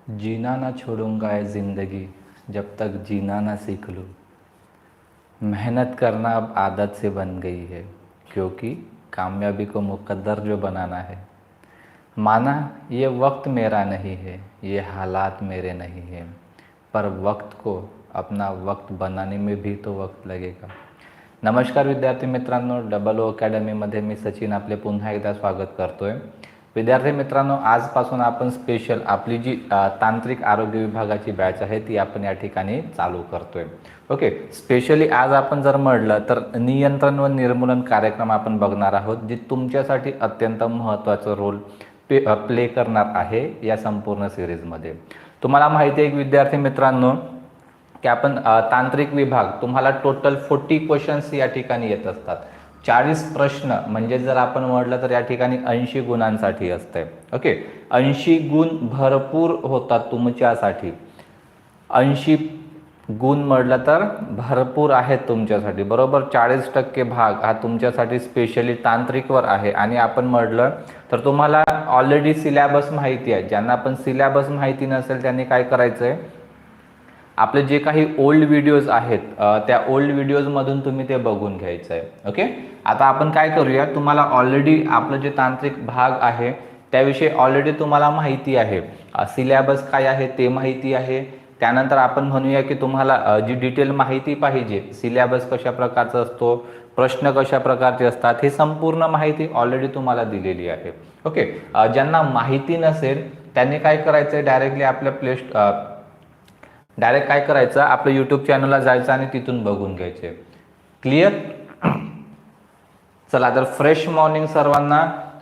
जीना ना छोड़ूंगा ये ज़िंदगी जब तक जीना ना सीख लूँ। मेहनत करना अब आदत से बन गई है क्योंकि कामयाबी को मुकद्दर जो बनाना है। माना ये वक्त मेरा नहीं है, ये हालात मेरे नहीं हैं, पर वक्त को अपना वक्त बनाने में भी तो वक्त लगेगा। नमस्कार विद्यार्थी मित्रांनो, डबल ओ अकॅडमीमध्ये मी सचिन आपले पुन्हा एकदा स्वागत करतोय। विद्यार्थी मित्रांनो, आजपासून आपण स्पेशल आपली जी तांत्रिक आरोग्य विभागाची बॅच आहे ती आपण या ठिकाणी चालू करतोय। ओके, स्पेशली आज आपण जर म्हटलं तर नियंत्रण व निर्मूलन कार्यक्रम आपण बघणार आहोत, जे तुमच्यासाठी अत्यंत महत्त्वाचा रोल प्ले करणार आहे या संपूर्ण सिरीजमध्ये। तुम्हाला माहिती आहे की विद्यार्थी मित्रांनो की आपण तांत्रिक विभाग तुम्हाला टोटल 40 क्वेश्चन्स या ठिकाणी येत असतात। 40 प्रश्न म्हणजे जर आपण म्हटलं तर या ठिकाणी 80 गुणांसाठी असते। ओके, 80 गुण भरपूर होतात तुमच्यासाठी। 80 गुण म्हटलं तर भरपूर आहेत तुमच्यासाठी, बरोबर। 40% भाग हा तुमच्यासाठी स्पेशली तांत्रिकवर आहे। आणि आपण म्हटलं तर तुम्हाला ऑलरेडी सिलेबस माहिती आहे। ज्यांना पण सिलेबस माहिती नसेल त्यांनी काय करायचंय, आपले जे काही ओल्ड व्हिडिओज आहेत त्या ओल्ड व्हिडिओजमधून तुम्ही ते बघून घ्यायचं आहे। ओके, आता आपण काय करूया, तुम्हाला ऑलरेडी आपलं जे तांत्रिक भाग आहे त्याविषयी ऑलरेडी तुम्हाला माहिती आहे, सिलेबस काय आहे ते माहिती आहे। त्यानंतर आपण म्हणूया की तुम्हाला जी डिटेल माहिती पाहिजे, सिलेबस कशा प्रकारचा असतो, प्रश्न कशा प्रकारचे असतात, ही संपूर्ण माहिती ऑलरेडी तुम्हाला दिलेली आहे। ओके, ज्यांना माहिती नसेल त्यांनी काय करायचं, डायरेक्ट काय करायचं, आपल्या यूट्यूब चॅनलला जायचं आणि तिथून बघून घ्यायचे। क्लियर? चला तर फ्रेश मॉर्निंग सर्वांना।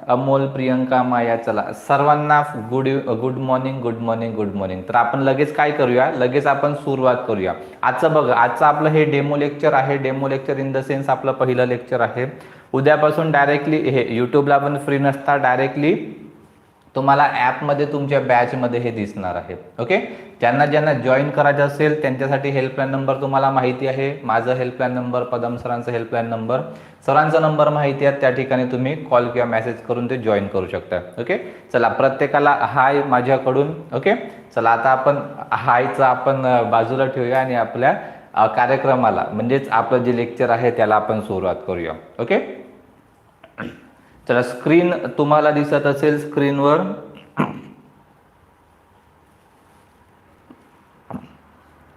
अमोल, प्रियंका, माया, चला सर्वांना good morning good morning good morning. तर आपण लगेच काय करूया, लगेच आपण सुरुवात करूया। आजचं बघा, आजचं आपलं हे डेमो लेक्चर आहे। Demo lecture in the sense आपलं पहिलं लेक्चर आहे। उद्यापासून डायरेक्टली हे यूट्यूबला पण फ्री नसता, डायरेक्टली तुम्हाला ॲपमध्ये तुमच्या बॅचमध्ये हे दिसणार आहे। ओके, ज्यांना जॉईन करायचं असेल त्यांच्यासाठी हेल्पलाईन नंबर तुम्हाला माहिती आहे। माझा हेल्पलाईन नंबर, पदम सरांचा हेल्पलाईन नंबर, सरांचा नंबर माहिती आहे। त्या ठिकाणी तुम्ही कॉल किंवा मेसेज करून ते जॉईन करू शकता। ओके, चला प्रत्येकाला हाय माझ्याकडून। ओके, चला आता आपण हायचं आपण बाजूला ठेवूया आणि आपल्या कार्यक्रमाला म्हणजेच आपलं जे लेक्चर आहे त्याला आपण सुरुवात करूया। ओके, चला स्क्रीन तुम्हाला दिसत असेल स्क्रीनवर।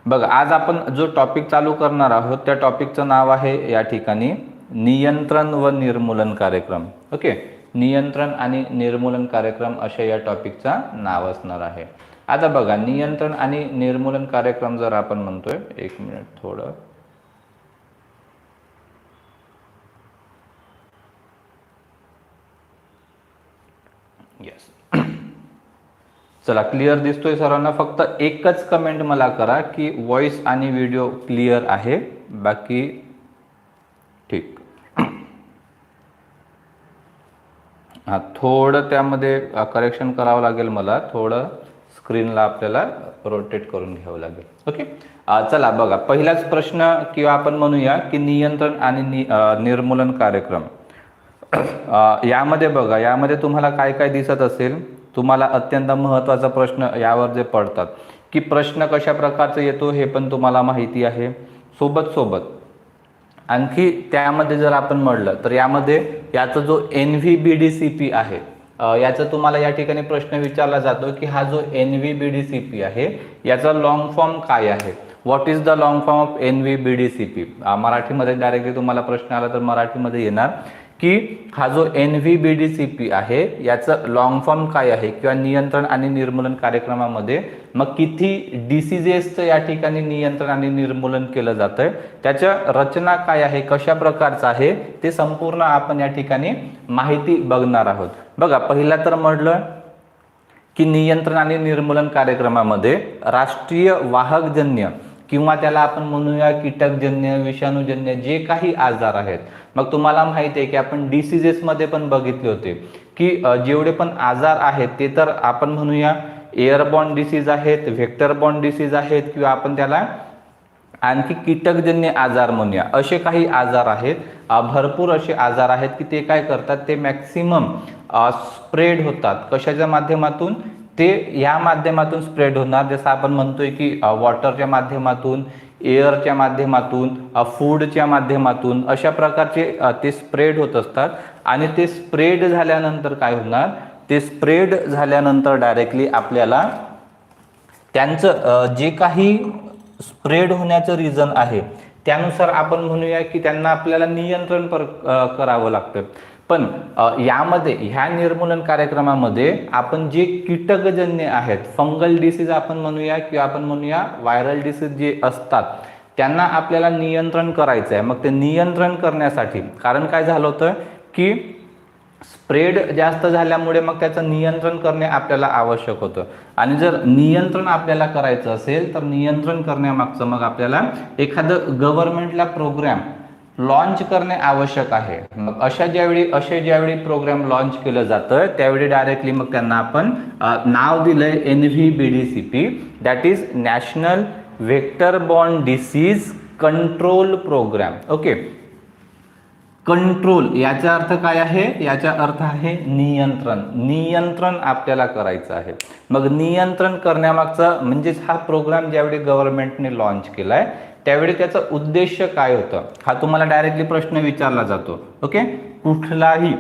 बघा, आज आपण जो टॉपिक चालू करणार आहोत त्या टॉपिकचं नाव आहे या ठिकाणी नियंत्रण व निर्मूलन कार्यक्रम। ओके, नियंत्रण आणि निर्मूलन कार्यक्रम अशा या टॉपिकचा नाव असणार आहे। आता बघा, नियंत्रण आणि निर्मूलन कार्यक्रम जर आपण म्हणतोय, एक मिनिट थोडं, यस चला क्लिअर दिसतोय सर्वांना। फक्त एकच कमेंट मला करा की व्हॉइस आणि व्हिडिओ क्लिअर आहे, बाकी ठीक। हां, थोडं त्यामध्ये करेक्शन करावं लागेल मला, थोडं स्क्रीनला आपल्याला रोटेट करून घ्यावं लागेल। ओके, चला बघा, पहिलाच प्रश्न किंवा आपण म्हणूया की नियंत्रण आणि निर्मूलन कार्यक्रम। यामध्ये बघा, यामध्ये तुम्हाला काय काय दिसत असेल, तुम्हाला अत्यंत महत्त्वाचा प्रश्न यावर जे पडतात की प्रश्न कशा प्रकारचा येतो हे पण तुम्हाला माहिती आहे। सोबत आणखी त्यामध्ये जर आपण म्हटलं तर यामध्ये याचा जो NVBDCP आहे, याचा तुम्हाला या ठिकाणी प्रश्न विचारला जातो की हा जो NVBDCP आहे याचा लॉंग फॉर्म काय आहे, what is the long form of NVBDCP। मराठीमध्ये डायरेक्टली तुम्हाला प्रश्न आला तर मराठीमध्ये येणार की हा जो NVBDCP आहे याचं लॉंग फॉर्म काय आहे, किंवा नियंत्रण आणि निर्मूलन कार्यक्रमामध्ये मग किती डिसीजेसचं या ठिकाणी नियंत्रण आणि निर्मूलन केलं जातंय, त्याच्या रचना काय आहे, कशा प्रकारचं आहे, ते संपूर्ण आपण या ठिकाणी माहिती बघणार आहोत। बघा, पहिला तर म्हटलं की नियंत्रण आणि निर्मूलन कार्यक्रमामध्ये राष्ट्रीय वाहकजन्य किंवा त्याला आपण म्हणूया कीटकजन्य, विषाणूजन्य जे काही आजार आहेत, मग तुम्हाला माहिती आहे की आपण डिसीजेसमध्ये पण बघितले होते की जेवढे पण आजार आहेत ते तर आपण म्हणूया एअरबॉर्न डिसीज आहेत, व्हेक्टर बॉर्न डिसीज आहेत, किंवा आपण त्याला आणखी कीटकजन्य आजार म्हणूया, असे काही आजार आहेत। भरपूर असे आजार आहेत की ते काय करतात, ते मॅक्सिमम स्प्रेड होतात कशाच्या माध्यमातून, ते या माध्यमातून स्प्रेड होणार, जसं आपण म्हणतोय की वॉटरच्या माध्यमातून, एअरच्या माध्यमातून, फूडच्या माध्यमातून, अशा प्रकारचे ते स्प्रेड होत असतात. आणि ते स्प्रेड झाल्यानंतर काय होणार, ते स्प्रेड झाल्यानंतर डायरेक्टली आपल्याला त्यांचं जे काही स्प्रेड होण्याचं रिझन आहे त्यानुसार आपण म्हणूया की त्यांना आपल्याला नियंत्रण करावं लागतं. पण यामध्ये ह्या निर्मूलन कार्यक्रमामध्ये आपण जे कीटकजन्य आहेत, फंगल डिसीज आपण म्हणूया किंवा आपण म्हणूया व्हायरल डिसीज जे असतात, त्यांना आपल्याला नियंत्रण करायचं आहे. मग ते नियंत्रण करण्यासाठी, कारण काय झालं होतं की स्प्रेड जास्त झाल्यामुळे मग त्याचं नियंत्रण करणे आपल्याला आवश्यक होतं. आणि जर नियंत्रण आपल्याला करायचं असेल तर नियंत्रण करण्यामागचं मग आपल्याला एखादं गव्हर्नमेंटला प्रोग्राम लॉन्च करणे आवश्यक आहे. मग असे ज्यावेळी प्रोग्राम लॉन्च केलं जातं त्यावेळी डायरेक्टली मग त्यांना आपण नाव दिलंय NVBDCP, that is national vector borne disease control programme. Okay, control याचा अर्थ काय आहे, याचा अर्थ आहे नियंत्रण. नियंत्रण आपल्याला करायचं आहे. मग नियंत्रण करण्यामागचा म्हणजेच हा प्रोग्राम ज्यावेळी गव्हर्नमेंटने लॉन्च केलाय त्यावेळी त्याचा उद्देश काय होतं हा तुम्हाला डायरेक्टली प्रश्न विचारला जातो. ओके, कुठलाही,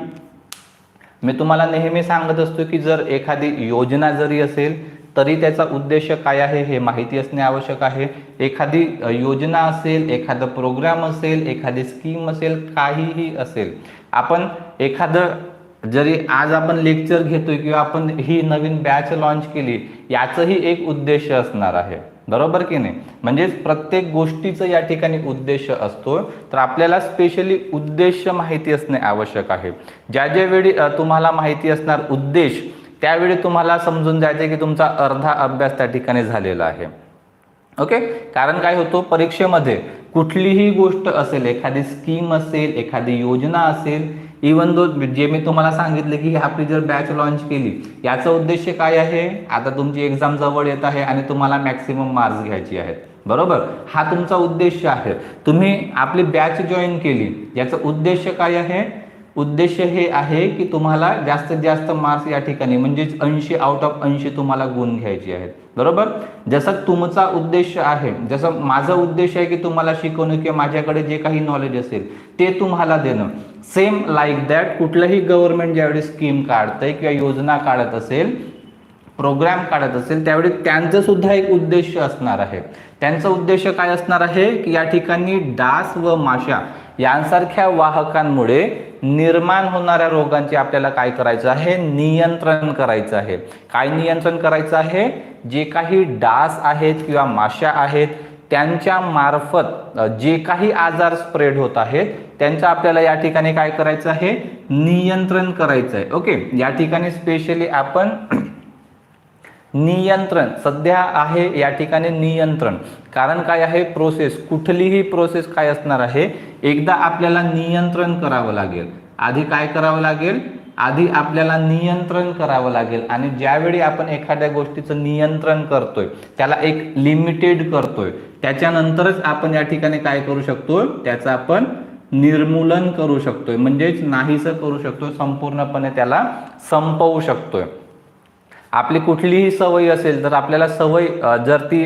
मी तुम्हाला नेहमी सांगत असतो की जर एखादी योजना जरी असेल तरी त्याचा उद्देश काय आहे हे माहिती असणे आवश्यक आहे. एखादी योजना असेल, एखादा प्रोग्राम असेल, एखादी स्कीम असेल, काहीही असेल, आपण एखादं जरी आज आपण लेक्चर घेतोय किंवा आपण ही नवीन बॅच लॉन्च केली, याचंही एक उद्देश असणार आहे, बरोबर की नाही. म्हणजेच प्रत्येक गोष्टीचं या ठिकाणी उद्देश असतो. तर आपल्याला स्पेशली उद्देश माहिती असणे आवश्यक आहे. ज्या वेळी तुम्हाला माहिती असणार उद्देश, त्यावेळी तुम्हाला समजून जायचं की तुमचा अर्धा अभ्यास त्या ठिकाणी झालेला आहे. ओके, कारण काय होतो परीक्षेमध्ये कुठलीही गोष्ट असेल, एखादी स्कीम असेल, एखादी योजना असेल, इवन दो जे मी तुम्हाला सांगितले की आपली जर बॅच लॉन्च केली, याचा उद्देश काय आहे, आता तुमची एक्झाम जवळ येत आहे आणि तुम्हाला मॅक्सिमम मार्क्स घ्यायची आहेत, बरोबर, हा तुमचा उद्देश आहे. तुम्ही आपली बॅच जॉईन केली, याचा उद्देश काय आहे, उद्देश हे आहे की तुम्हाला जास्तीत जास्त मार्क्स या ठिकाणी म्हणजेच 80 आउट ऑफ 80 तुम्हाला गुण घ्यायचे आहेत, बरोबर. जसं तुमचा उद्देश आहे, जसं माझा उद्देश आहे की तुम्हाला शिकवणं किंवा माझ्याकडे जे काही नॉलेज असेल ते तुम्हाला देणं, सेम लाईक दॅट कुठलंही गव्हर्नमेंट ज्यावेळी स्कीम काढतंय किंवा योजना काढत असेल, प्रोग्राम काढत असेल, त्यावेळी त्यांचं सुद्धा एक उद्देश असणार आहे. त्यांचा उद्देश काय असणार आहे की या ठिकाणी डास व माशा यांसारख्या वाहकांमुळे निर्माण होणाऱ्या रोगांचे आपल्याला काय करायचं आहे, नियंत्रण करायचं आहे. काय नियंत्रण करायचं आहे, जे काही डास आहेत किंवा माशा आहेत त्यांच्या मार्फत जे काही आजार स्प्रेड होत आहेत त्यांचं आपल्याला या ठिकाणी काय करायचं आहे, नियंत्रण करायचं आहे. ओके, या ठिकाणी स्पेशली आपण नियंत्रण सध्या आहे या ठिकाणी नियंत्रण, कारण काय आहे प्रोसेस, कुठलीही प्रोसेस काय असणार आहे, एकदा आपल्याला नियंत्रण करावं लागेल. आधी काय करावं लागेल, आधी आपल्याला नियंत्रण करावं लागेल. आणि ज्यावेळी आपण एखाद्या गोष्टीचं नियंत्रण करतोय, त्याला एक लिमिटेड करतोय, त्याच्यानंतरच आपण या ठिकाणी काय करू शकतो, त्याचं आपण निर्मूलन करू शकतोय, म्हणजेच नाहीसं करू शकतो, संपूर्णपणे त्याला संपवू शकतोय. आपली कुठलीही सवय असेल तर आपल्याला जर ती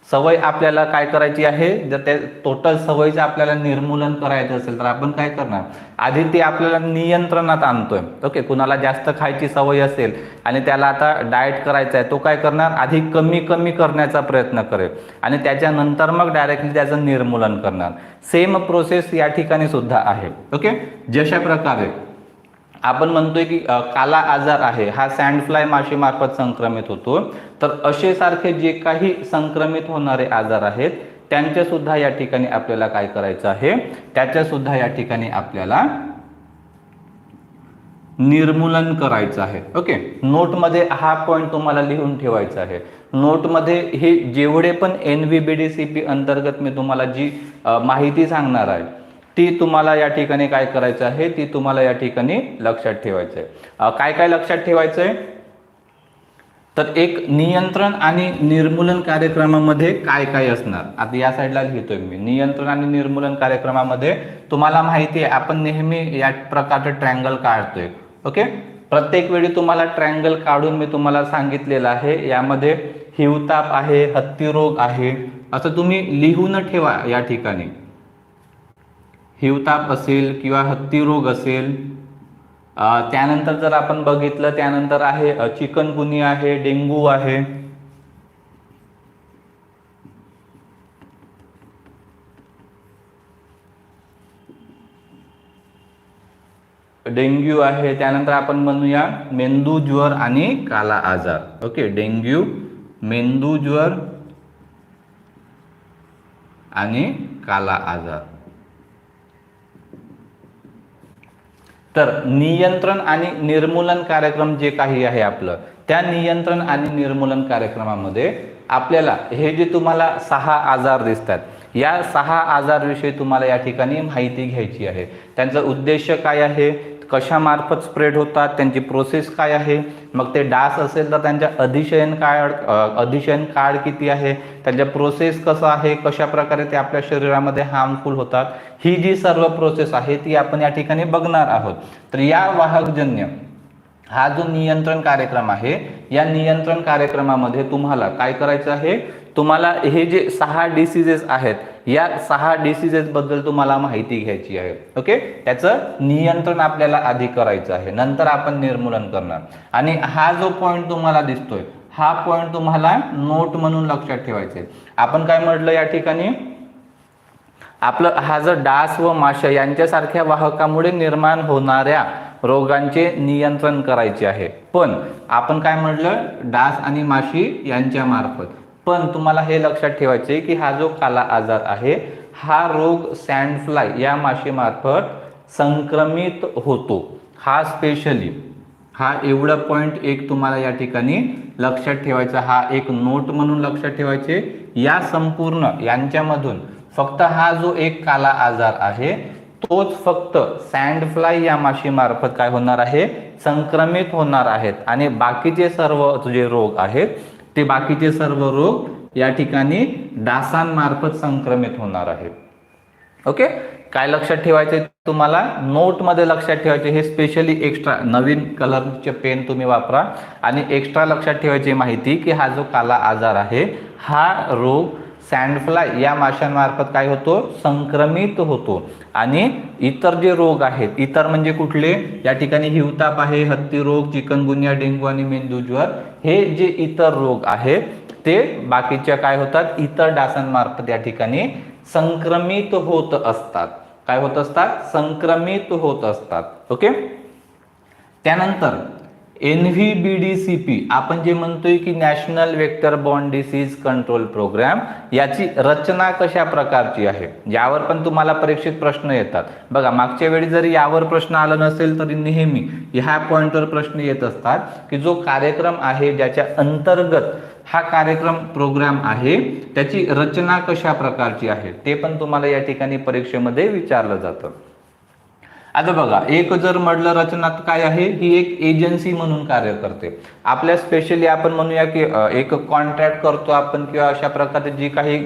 सवय आपल्याला काय करायची आहे, जर त्या टोटल सवयीचं आपल्याला निर्मूलन करायचं असेल तर आपण काय करणार, आधी ते आपल्याला नियंत्रणात आणतोय. ओके, कुणाला जास्त खायची सवय असेल आणि त्याला आता डाएट करायचा आहे, तो काय करणार, आधी कमी कमी करण्याचा प्रयत्न करेल आणि त्याच्यानंतर मग डायरेक्टली त्याचं निर्मूलन करणार. सेम प्रोसेस या ठिकाणी सुद्धा आहे. ओके, जशा प्रकारे आपण म्हणतोय की काला आजार आहे हा सँडफ्लाय माशी मार्फत संक्रमित होतो, तर असे सारखे जे काही संक्रमित होणारे आजार आहेत त्यांचे सुद्धा या ठिकाणी आपल्याला काय करायचं आहे, त्याच्या सुद्धा या ठिकाणी आपल्याला निर्मूलन करायचं आहे. ओके, नोटमध्ये हा पॉइंट तुम्हाला लिहून ठेवायचा आहे. नोटमध्ये हे जेवढे पण NVBDCP अंतर्गत मी तुम्हाला जी माहिती सांगणार आहे ती तुम्हाला या ठिकाणी काय करायचं आहे, ती तुम्हाला या ठिकाणी लक्षात ठेवायचं आहे. काय काय लक्षात ठेवायचं आहे, तर एक नियंत्रण आणि निर्मूलन कार्यक्रमामध्ये काय काय असणार, आता या साईडला लिहितोय मी. नियंत्रण आणि निर्मूलन कार्यक्रमामध्ये तुम्हाला माहिती आहे आपण नेहमी या प्रकारचे ट्रायंगल काढतोय. ओके, प्रत्येक वेळी तुम्हाला ट्रायंगल काढून मी तुम्हाला सांगितलेलं आहे, यामध्ये हिवताप आहे, हत्तीरोग आहे, असं तुम्ही लिहून ठेवा या ठिकाणी. हिवताप असेल किंवा हत्तीरोग असेल. त्यानंतर जर आपण बघितलं, त्यानंतर आहे चिकनगुनिया आहे, डेंग्यू आहे, डेंग्यू आहे. त्यानंतर आपण म्हणूया मेंदू ज्वर आणि काला आजार. ओके, डेंग्यू, मेंदू ज्वर आणि काला आजार. तर नियंत्रण आणि निर्मूलन कार्यक्रम जे काही आहे आपलं, त्या नियंत्रण आणि निर्मूलन कार्यक्रमामध्ये आपल्याला हे जे तुम्हाला 6 आजार दिसतात, या 6 आजारविषयी तुम्हाला या ठिकाणी माहिती घ्यायची आहे. त्यांचा उद्देश काय आहे, कशामार्फत स्प्रेड होतात, त्यांची प्रोसेस काय आहे, मग ते डास असेल तर त्यांच्या अधिशयन काळ किती आहे, त्यांच्या प्रोसेस कसं आहे, कशा प्रकारे ते आपल्या शरीरामध्ये हार्मफुल होतात, ही जी सर्व प्रोसेस आहे ती आपण या ठिकाणी बघणार आहोत. तर या वाहकजन्य हा जो नियंत्रण कार्यक्रम आहे, या नियंत्रण कार्यक्रमामध्ये तुम्हाला काय करायचं आहे, तुम्हाला हे जे 6 डिसीजेस आहेत, या 6 डिसीजेस बद्दल तुम्हाला माहिती घ्यायची आहे. ओके, त्याचं नियंत्रण आपल्याला आधी करायचं आहे, नंतर आपण निर्मूलन करणार. आणि हा जो पॉइंट तुम्हाला दिसतोय, हा पॉइंट तुम्हाला नोट म्हणून लक्षात ठेवायचे. आपण काय म्हटलं या ठिकाणी, आपलं हा जर डास व माशा यांच्यासारख्या वाहकामुळे निर्माण होणाऱ्या रोगांचे नियंत्रण करायचे आहे. पण आपण काय म्हटलं, डास आणि माशी यांच्या मार्फत. पण तुम्हाला हे लक्षात ठेवायचे की हा जो काला आजार आहे, हा रोग सँडफ्लाय या माशीमार्फत संक्रमित होतो. हा स्पेशली हा एवढा पॉइंट एक तुम्हाला या ठिकाणी लक्षात ठेवायचा, हा एक नोट म्हणून लक्षात ठेवायचे. या संपूर्ण यांच्यामधून फक्त हा जो एक काला आजार आहे, तोच फक्त सँडफ्लाय या माशीमार्फत काय होणार आहे, संक्रमित होणार आहेत. आणि बाकीचे सर्व जे रोग आहेत, ते बाकीचे सर्व रोग या ठिकाणी डासांमार्फत संक्रमित होणार आहेत. ओके, काय लक्षात ठेवायचे तुम्हाला, नोट मध्ये लक्षात ठेवायचे. हे स्पेशली एक्स्ट्रा नवीन कलरचे पेन तुम्ही वापरा. आणि एक्स्ट्रा लक्षात ठेवायची माहिती की हा जो काला आजार आहे, हा रोग सँडफ्लाय या माशांमार्फत काय होतो, संक्रमित होतो. आणि इतर जे रोग आहेत, इतर म्हणजे कुठले, या ठिकाणी हिवताप आहे, हत्ती रोग, चिकनगुनिया, डेंग्यू आणि मेंदू ज्वर, हे जे इतर रोग आहेत ते बाकीच्या काय होतात, इतर डासांमार्फत या ठिकाणी संक्रमित होत असतात. काय होत असतात, संक्रमित होत असतात. ओके, त्यानंतर NVBDCP आपण जे म्हणतोय की national vector borne disease control programme, याची रचना कशा प्रकारची आहे, यावर पण तुम्हाला परीक्षेत प्रश्न येतात. बघा, मागच्या वेळी जरी यावर प्रश्न आला नसेल तरी नेहमी ह्या पॉइंटवर प्रश्न येत असतात की जो कार्यक्रम आहे, ज्याच्या अंतर्गत हा कार्यक्रम प्रोग्राम आहे, त्याची रचना कशा प्रकारची आहे, ते पण तुम्हाला या ठिकाणी परीक्षेमध्ये विचारलं जातं. आता बघा, एक जर म्हटलं रचनात काय आहे, ही एक एजन्सी म्हणून कार्य करते. आपल्या स्पेशली आपण म्हणूया की एक कॉन्ट्रॅक्ट करतो आपण, किंवा अशा प्रकारे जी काही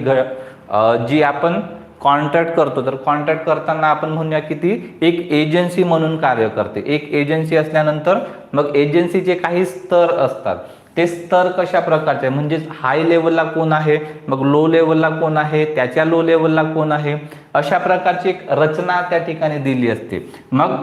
जी आपण कॉन्ट्रॅक्ट करतो, तर कॉन्ट्रॅक्ट करताना आपण म्हणूया की ती एक एजन्सी म्हणून कार्य करते. एक एजन्सी असल्यानंतर मग एजन्सीचे काही स्तर असतात. ते स्तर कशा प्रकारचे, म्हणजे हाय लेवलला कोण आहे, मग लो लेवलला कोण आहे, त्याच्या लो लेवलला कोण आहे, अशा प्रकारची एक रचना त्या ठिकाणी दिली असते. मग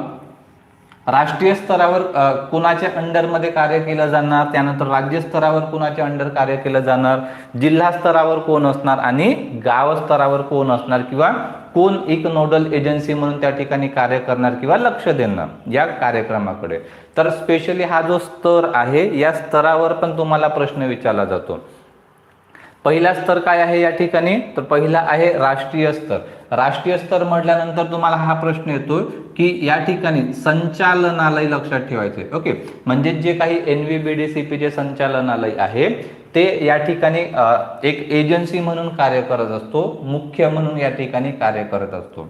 राष्ट्रीय स्तरावर कुणाच्या अंडरमध्ये कार्य केलं जाणार, त्यानंतर राज्य स्तरावर कुणाच्या अंडर कार्य केलं जाणार, जिल्हा स्तरावर कोण असणार आणि गाव स्तरावर कोण असणार, किंवा कोण एक नोडल एजन्सी म्हणून त्या ठिकाणी कार्य करणार किंवा लक्ष देणार या कार्यक्रमाकडे. तर स्पेशली हा जो स्तर आहे, या स्तरावर पण तुम्हाला प्रश्न विचारला जातो. पहिला स्तर काय आहे या ठिकाणी, तर पहिला आहे राष्ट्रीय स्तर. राष्ट्रीय स्तर म्हटल्यानंतर तुम्हाला हा प्रश्न येतो की या ठिकाणी संचालनालय लक्षात ठेवायचे. ओके, म्हणजे जे काही NVBDCP जे संचालनालय आहे, ते या ठिकाणी एक एजन्सी म्हणून कार्य करत असतो, मुख्य म्हणून या ठिकाणी कार्य करत असतो.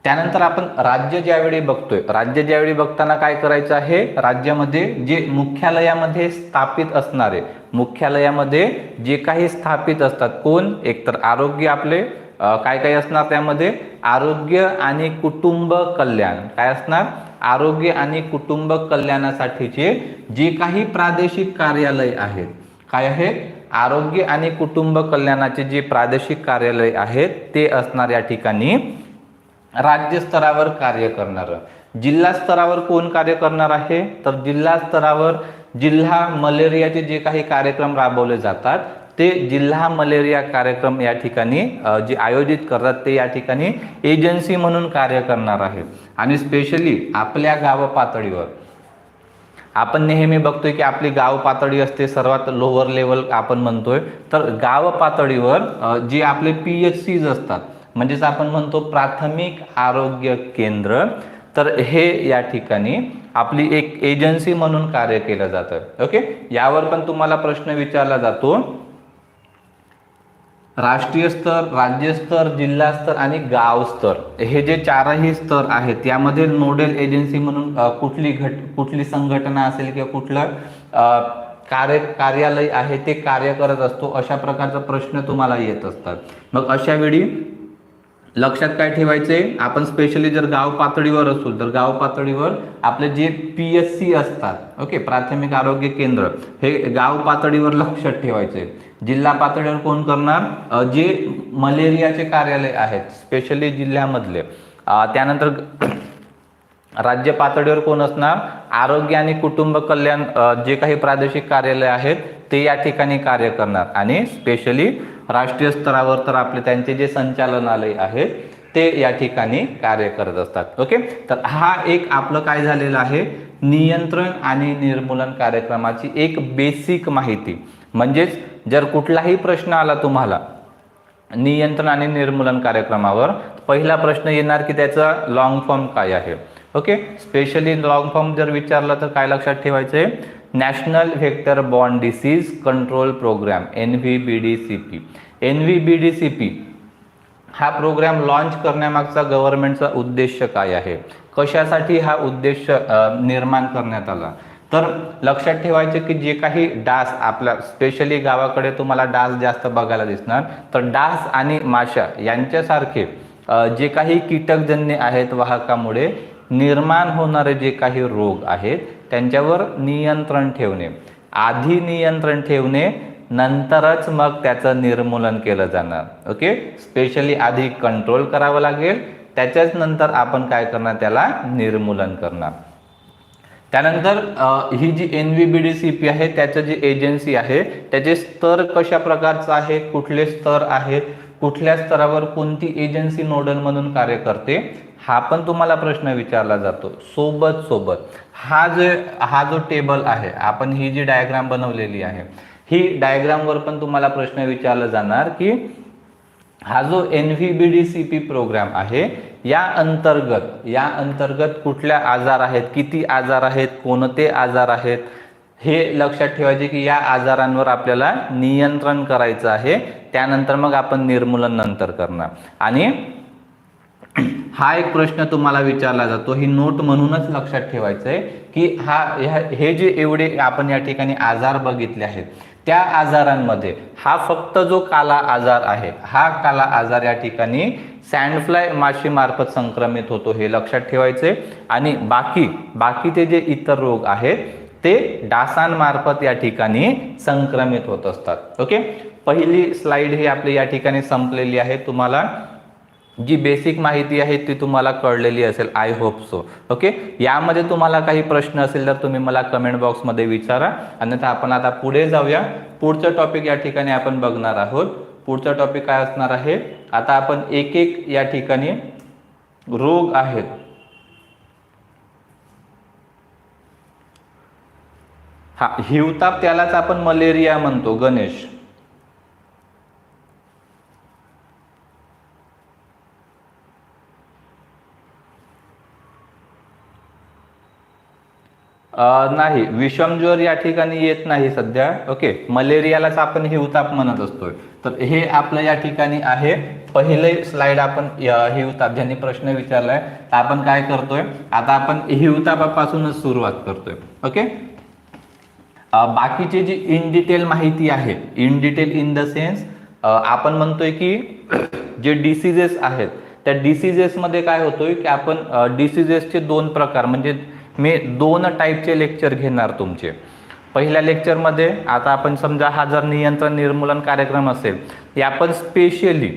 त्यानंतर आपण राज्य ज्यावेळी बघतोय, राज्य ज्यावेळी बघताना काय करायचं आहे, राज्यामध्ये जे मुख्यालयामध्ये स्थापित असणारे, मुख्यालयामध्ये जे काही स्थापित असतात कोण, एकतर आरोग्य आपले काय काय असणार त्यामध्ये, आरोग्य आणि कुटुंब कल्याण. काय असणार, आरोग्य आणि कुटुंब कल्याणासाठीचे जे काही प्रादेशिक कार्यालय आहेत, काय आहे, आरोग्य आणि कुटुंब कल्याणाचे जे प्रादेशिक कार्यालय आहेत ते असणार या ठिकाणी राज्य स्तरावर कार्य करणार. जिल्हा स्तरावर कोण कार्य करणार आहे, तर जिल्हा स्तरावर जिल्हा मलेरियाचे जे काही कार्यक्रम राबवले जातात ते जिल्हा मलेरिया कार्यक्रम या ठिकाणी जे आयोजित करतात ते या ठिकाणी एजन्सी म्हणून कार्य करणार आहे. आणि स्पेशली आपल्या गाव पातळीवर आपण नेहमी बघतोय की आपली गाव पातळी असते सर्वात लोअर लेवल आपण म्हणतोय, तर गाव पातळीवर जे आपले PHCs असतात, म्हणजेच आपण म्हणतो प्राथमिक आरोग्य केंद्र, तर हे या ठिकाणी आपली एक एजन्सी म्हणून कार्य केलं जातं. ओके, यावर पण तुम्हाला प्रश्न विचारला जातो. राष्ट्रीय स्तर, राज्य स्तर, जिल्हा स्तर आणि गाव स्तर हे जे चारही स्तर आहेत यामध्ये नोडल एजन्सी म्हणून कुठली संघटना असेल किंवा कुठलं कार्यालय आहे ते कार्य करत असतो, अशा प्रकारचा प्रश्न तुम्हाला येत असतात. मग अशा वेळी लक्षात काय ठेवायचे, आपण स्पेशली जर गाव पातळीवर असू तर गाव पातळीवर आपले जे PHC असतात, ओके, प्राथमिक आरोग्य केंद्र, हे गाव पातळीवर लक्षात ठेवायचे. जिल्हा पातळीवर कोण करणार, जे मलेरियाचे कार्यालय आहेत स्पेशली जिल्ह्यामधले. त्यानंतर राज्य पातळीवर कोण असणार, आरोग्य आणि कुटुंब कल्याण जे काही प्रादेशिक कार्यालय आहेत ते या ठिकाणी कार्य करणार. आणि स्पेशली राष्ट्रीय स्तरावर तर आपले त्यांचे जे संचालनालय आहेत ते या ठिकाणी कार्य करत असतात. ओके, तर हा एक आपलं काय झालेलं आहे, नियंत्रण आणि निर्मूलन कार्यक्रमाची एक बेसिक माहिती. म्हणजेच जर कुठलाही प्रश्न आला तुम्हाला नियंत्रण आणि निर्मूलन कार्यक्रमावर, पहिला प्रश्न येणार की त्याचा लॉंग फॉर्म काय आहे. ओके, स्पेशली लॉंग फॉर्म जर विचारला तर काय लक्षात ठेवायचे, national vector borne disease control programme, NVBDCP. NVBDCP हा प्रोग्राम लॉन्च करण्यामागचा गव्हर्नमेंटचा उद्देश काय आहे, कशासाठी हा उद्देश निर्माण करण्यात आला, तर लक्षात ठेवायचे की जे काही डास आपल्या स्पेशली गावाकडे तुम्हाला डास जास्त बघायला दिसणार, तर डास आणि माशा यांच्यासारखे जे काही कीटकजन्य आहेत वाहकामुळे निर्माण होणारे जे काही रोग आहेत त्यांच्यावर नियंत्रण ठेवणे, आधी नियंत्रण ठेवणे, नंतरच मग त्याचं निर्मूलन केलं जाणार. ओके, स्पेशली आधी कंट्रोल करावं लागेल, त्याच्याच नंतर आपण काय करणार, त्याला निर्मूलन करणार. त्यानंतर ही जी NVBDCP आहे त्याचं जे एजन्सी आहे त्याचे स्तर कशा प्रकारचं आहे, कुठले स्तर आहेत, कुठल्या स्तरावर कोणती एजन्सी नोडल म्हणून कार्य करते, हा पण तुम्हाला प्रश्न विचारला जातो. सोबत हा जो टेबल आहे, आपण ही जी डायग्राम बनवलेली आहे, ही डायग्रामवर पण तुम्हाला प्रश्न विचारला जाणार की हा जो NVBDCP प्रोग्राम आहे या अंतर्गत कुठल्या आजार आहेत, किती आजार आहेत, कोणते आजार आहेत, हे लक्षात ठेवायचे की या आजारांवर आपल्याला नियंत्रण करायचं आहे, त्यानंतर मग आपण निर्मूलन नंतर करणार. आणि हा एक प्रश्न तुम्हाला विचारला जातो, ही नोट म्हणूनच लक्षात ठेवायचं आहे की हे जे एवढे आपण या ठिकाणी आजार बघितले आहेत त्या आजारांमध्ये हा फक्त जो काला आजार आहे, हा काला आजार या ठिकाणी सँडफ्लाय माशी मार्फत संक्रमित होतो, हे लक्षात ठेवायचे. आणि बाकीचे जे इतर रोग आहेत ते डासांमार्फत या ठिकाणी संक्रमित होत असतात. ओके, पहिली स्लाइड ही आपली या ठिकाणी संपलेली आहे. तुम्हाला जी बेसिक माहिती आहे ती तुम्हाला कळलेली असेल, आय होप सो. ओके, यामध्ये तुम्हाला काही प्रश्न असेल तर तुम्ही मला कमेंट बॉक्समध्ये विचारा, अन्यथा आपण आता पुढे जाऊया. पुढचं टॉपिक या ठिकाणी आपण बघणार आहोत. पुढचा टॉपिक काय असणार आहे, आता आपण एक या ठिकाणी रोग आहेत हिवताप, त्यालाच आपण मलेरिया म्हणतो. गणेश, नाही, विषमज्वर या ठिकाणी येत नाही सध्या. ओके, मलेरियालाच आपण हिवताप म्हणत असतोय. तर हे आपलं या ठिकाणी आहे पहिले स्लाइड. आपण हिवताप ज्यांनी प्रश्न विचारलाय तर आपण काय करतोय, आता आपण हिवतापापासूनच सुरुवात करतोय. ओके, बाकीची जी इन डिटेल माहिती आहे, in detail in the sense आपण म्हणतोय की जे डिसीजेस आहेत त्या डिसीजेसमध्ये काय होतोय की आपण डिसीजेसचे दोन प्रकार म्हणजे मी दोन टाईपचे लेक्चर घेणार तुमचे. पहिल्या लेक्चरमध्ये आता आपण समजा हा जर नियंत्रण निर्मूलन कार्यक्रम असेल, हे आपण स्पेशली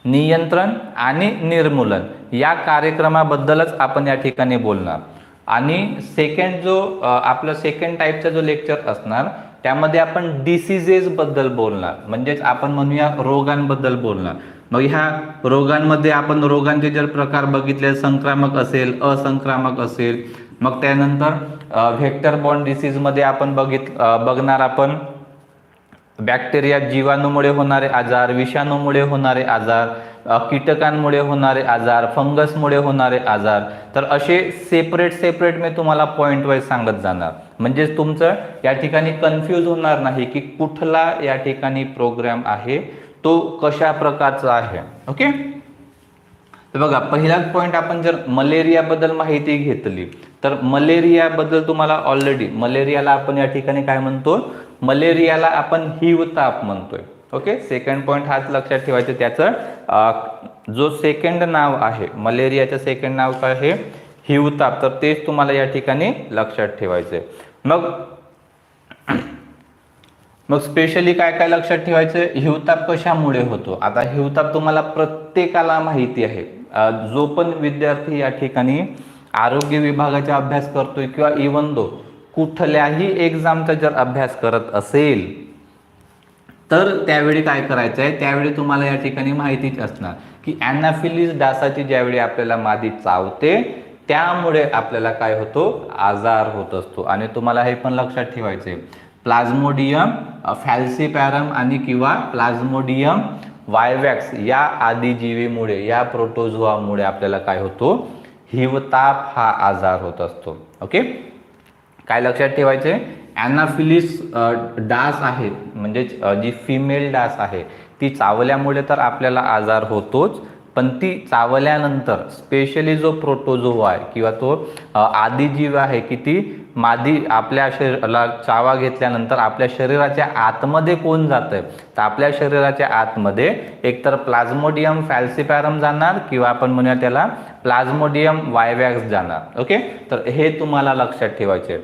नियंत्रण आणि निर्मूलन या कार्यक्रमाबद्दलच आपण या ठिकाणी बोलणार. आणि सेकंड जो आपला सेकंड टाईपचा जो लेक्चर असणार त्यामध्ये आपण डिसीजेस बद्दल बोलणार, म्हणजेच आपण म्हणूया रोगांबद्दल बोलणार. मग ह्या रोगांमध्ये आपण रोगांचे जर प्रकार बघितले, संक्रामक असेल, असंक्रामक असेल, मग त्यानंतर व्हेक्टर बॉर्न डिसीज मध्ये आपण बघणार आपण बॅक्टेरिया जीवाणूमुळे होणारे आजार, विषाणूमुळे होणारे आजार, कीटकांमुळे होणारे आजार, फंगसमुळे होणारे आजार. तर असे सेपरेट मी तुम्हाला पॉइंट वाईज सांगत जाणार, म्हणजेच तुमचं या ठिकाणी कन्फ्यूज होणार नाही की कुठला या ठिकाणी प्रोग्राम आहे, तो कशा प्रकारचा आहे. ओके, तर बघा पहिलाच पॉइंट, आपण जर मलेरियाबद्दल माहिती घेतली तर मलेरियाबद्दल तुम्हाला ऑलरेडी, मलेरियाला आपण या ठिकाणी काय म्हणतो, मलेरियाला आपण हिवताप म्हणतोय. ओके, सेकंड पॉइंट हाच लक्षात ठेवायचं. त्याचं जो सेकंड नाव आहे मलेरियाचं सेकंड नाव काय आहे, हिवताप. तर तेच तुम्हाला या ठिकाणी लक्षात ठेवायचंय. मग स्पेशली काय काय लक्षात ठेवायचं, हिवताप कशामुळे होतो. आता हिवताप तुम्हाला प्रत्येकाला माहिती आहे. जो पण विद्यार्थी या ठिकाणी आरोग्य विभागाचा अभ्यास करतोय किंवा इवन दो कुठल्याही एक्झामचा जर अभ्यास करत असेल तर त्यावेळी काय करायचं आहे, त्यावेळी तुम्हाला या ठिकाणी माहितीच असणार की अॅनाफिलीज डासाची ज्यावेळी आपल्याला मादी चावते त्यामुळे आपल्याला काय होतो, आजार होत असतो. आणि तुम्हाला हे पण लक्षात ठेवायचे, प्लाझ्मोडियम फॅल्सीपॅरम आणि किंवा प्लाझ्मोडियम वायवॅक्स या आदिजीवीमुळे, या प्रोटोझोआमुळे आपल्याला काय होतो, हिवताप हा आजार होत असतो. ओके, काय लक्षात ठेवायचे, अॅनाफिलीस डास आहेत म्हणजे जी फिमेल डास आहे ती चावल्यामुळे तर आपल्याला आजार होतोच, पण ती चावल्यानंतर स्पेशली जो प्रोटोझोआ आहे किंवा तो आदिजीव आहे की ती मादी आपल्या शरीराला चावा घेतल्यानंतर आपल्या शरीराच्या आतमध्ये कोण जातंय, तर आपल्या शरीराच्या आतमध्ये एकतर प्लाझ्मोडियम फॅल्सीपॅरम जाणार किंवा आपण म्हणूया त्याला प्लाझ्मोडियम वायवॅक्स जाणार. ओके, तर हे तुम्हाला लक्षात ठेवायचे.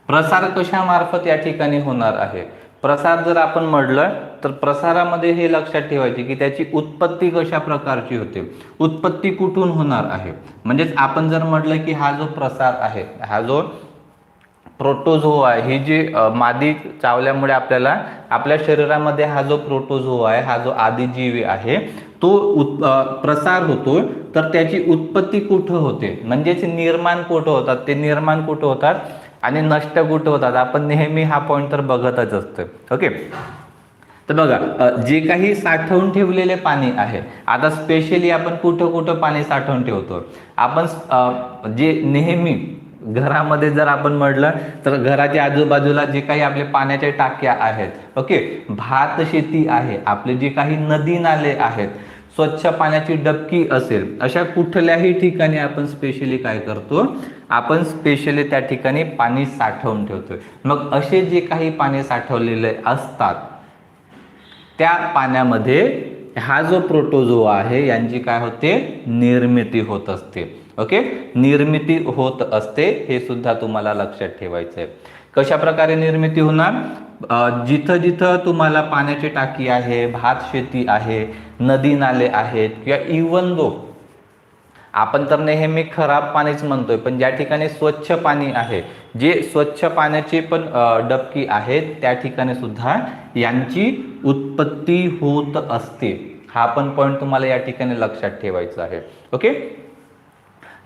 प्रसार कशामार्फत या ठिकाणी होणार आहे, प्रसार जर आपण म्हटलं तर प्रसारामध्ये हे लक्षात ठेवायचे की त्याची उत्पत्ती कशा प्रकारची होते, उत्पत्ती कुठून होणार आहे. म्हणजेच आपण जर म्हटलं की हा जो प्रसार आहे, हा जो प्रोटोझोआ आहे, ही जी मादी चावल्यामुळे आपल्याला आपल्या शरीरामध्ये हा जो प्रोटोझोआ आहे, हा जो आदिजीवी आहे तो प्रसार होतो, तर त्याची उत्पत्ती कुठं होते, म्हणजेच निर्माण कुठं होतात, ते निर्माण कुठं होतात आणि नष्ट कुठं होतात. आपण नेहमी हा पॉइंट तर बघतच असतो. ओके, तर बघा जे काही साठवून ठेवलेले पाणी आहे, आता स्पेशली आपण कुठं कुठं पाणी साठवून ठेवतो, आपण जे नेहमी घरामध्ये जर आपण म्हटलं तर घराच्या आजूबाजूला जे काही आपले पाण्याच्या टाक्या आहेत, ओके, भात शेती आहे, आपले जे काही नदी नाले आहेत, स्वच्छ पाण्याची डबकी असेल, अशा कुठल्याही ठिकाणी आपण स्पेशली काय करतो, आपण स्पेशली त्या ठिकाणी पाणी साठवून ठेवतोय. मग असे जे काही पाणी साठवलेले असतात त्या पाण्यामध्ये हा जो प्रोटोझोआ आहे यांची काय होते, निर्मिती होत असते. ओके, निर्मिती होत असते, हे सुद्धा तुम्हाला लक्षात ठेवायचं आहे. कशा प्रकारे निर्मिती होणार, जिथं जिथं तुम्हाला पाण्याची टाकी आहे, भात शेती आहे, नदी नाले आहेत किंवा इवन दो आपण तर नेहमी खराब पाणीच म्हणतोय, पण ज्या ठिकाणी स्वच्छ पाणी आहे, जे स्वच्छ पाण्याची पण डबकी आहेत त्या ठिकाणी सुद्धा यांची उत्पत्ती होत असते. हा पण पॉइंट तुम्हाला या ठिकाणी लक्षात ठेवायचा आहे. ओके,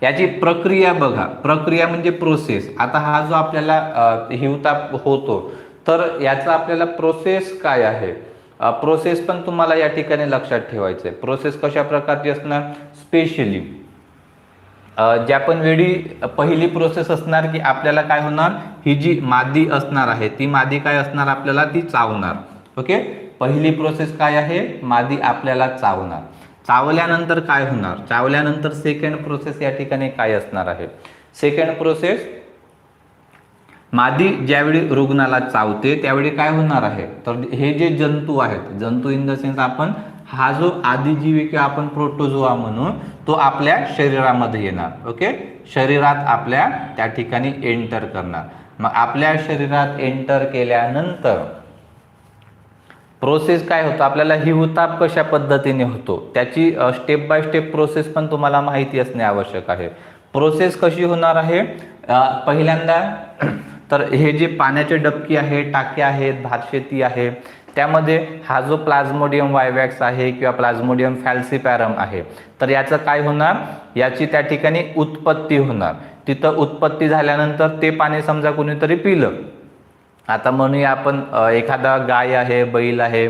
याची प्रक्रिया बघा, प्रक्रिया म्हणजे प्रोसेस. आता हा जो आपल्याला हिवताप होतो तर याचा आपल्याला प्रोसेस काय आहे, प्रोसेस पण तुम्हाला या ठिकाणी लक्षात ठेवायचं आहे. प्रोसेस कशा प्रकारची असणार, स्पेशली ज्या पण वेळी पहिली प्रोसेस असणार की आपल्याला काय होणार, ही जी मादी असणार आहे ती मादी काय असणार, आपल्याला ती चावणार. ओके, पहिली प्रोसेस काय आहे, मादी आपल्याला चावणार. चावल्यानंतर काय होणार, चावल्यानंतर सेकंड प्रोसेस या ठिकाणी काय असणार आहे, सेकंड प्रोसेस मादी ज्यावेळी रुग्णाला चावते त्यावेळी काय होणार आहे, तर हे जे जंतू आहेत, जंतू इन द सेन्स आपण हा जो आदिजीवी किंवा आपण प्रोटोझोआ म्हणून तो आपल्या शरीरामध्ये येणार. ओके, शरीरात आपल्या त्या ठिकाणी एंटर करणार. मग आपल्या शरीरात एंटर केल्यानंतर प्रोसेस काय होतं, आपल्याला हिवताप कशा पद्धतीने होतो त्याची स्टेप बाय स्टेप प्रोसेस पण तुम्हाला माहिती असणे आवश्यक आहे. प्रोसेस कशी होणार आहे, पहिल्यांदा तर हे जे पाण्याचे डबकी आहे, टाके आहेत, भातशेती आहे, त्यामध्ये हा जो प्लाझ्मोडियम वायवॅक्स आहे किंवा प्लाझ्मोडियम फॅल्सीपॅरम आहे, तर याचं काय होणार, याची त्या ठिकाणी उत्पत्ती होणार. तिथं उत्पत्ती झाल्यानंतर ते पाणी समजा कोणीतरी पिलं, आता म्हणूया आपण एखादा गाय आहे, बैल आहे,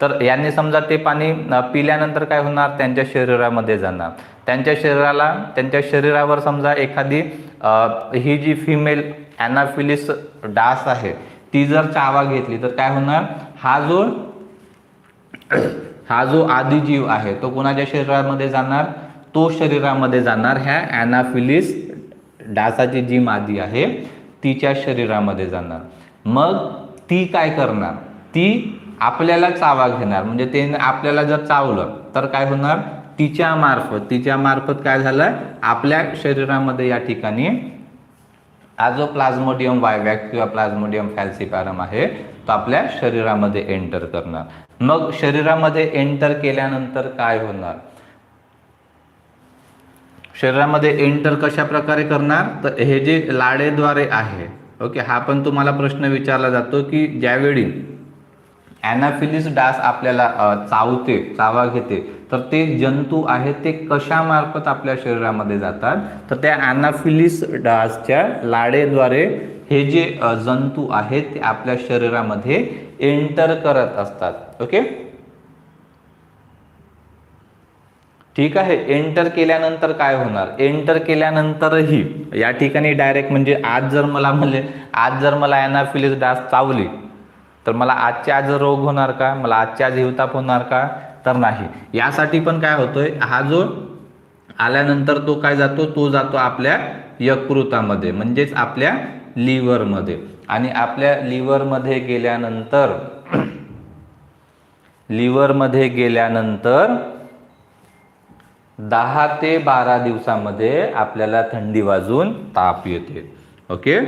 तर यांनी समजा ते पाणी पिल्यानंतर काय होणार, त्यांच्या शरीरामध्ये जाणार. त्यांच्या शरीरावर समजा एखादी ही जी फिमेल ॲनाफिलिस डास आहे ती जर चावा घेतली तर काय होणार, हा जो आदिजीव आहे तो कोणाच्या शरीरामध्ये जाणार, तो शरीरामध्ये जाणार ह्या ॲनाफिलिस डासाची जी मादी आहे तिच्या शरीरामध्ये जाणार. मग ती काय करणार, ती आपल्याला चावा घेणार. म्हणजे ते आपल्याला जर चावलं तर काय होणार, तिच्या मार्फत काय झालं, आपल्या शरीरामध्ये या ठिकाणी हा जो प्लाझ्मोडियम वायवॅक्स किंवा प्लाझ्मोडियम फॅल्सीपॅरम आहे तो आपल्या शरीरामध्ये एंटर करणार. मग शरीरामध्ये एंटर केल्यानंतर काय होणार, शरीरामध्ये एंटर कशा प्रकारे करणार, तर हे जे लाळेद्वारे आहे. ओके, हा पण तुम्हाला प्रश्न विचारला जातो की ज्यावेळी ॲनाफिलिस डास आपल्याला चावा घेते, तर ते जंतू आहेत ते कशा मार्फत आपल्या शरीरामध्ये जातात, तर त्या ॲनाफिलिस डासच्या लाळेद्वारे हे जे जंतू आहेत ते आपल्या शरीरामध्ये एंटर करत असतात. ओके, ठीक आहे. एंटर केल्यानंतर काय होणार, एंटर केल्यानंतरही या ठिकाणी डायरेक्ट म्हणजे आज जर मला ॲनाफिलिस डास चावली तर मला आजच्या आज रोग होणार का, मला आजच्या आज हिवताप होणार का, तर नाही. यासाठी पण काय होतोय, हा जो आल्यानंतर तो काय जातो, तो जातो आपल्या यकृतामध्ये म्हणजेच आपल्या लिव्हरमध्ये. आणि आपल्या लिव्हरमध्ये गेल्यानंतर 10 ते 12 दिवसामध्ये आपल्याला थंडी वाजून ताप येते. ओके,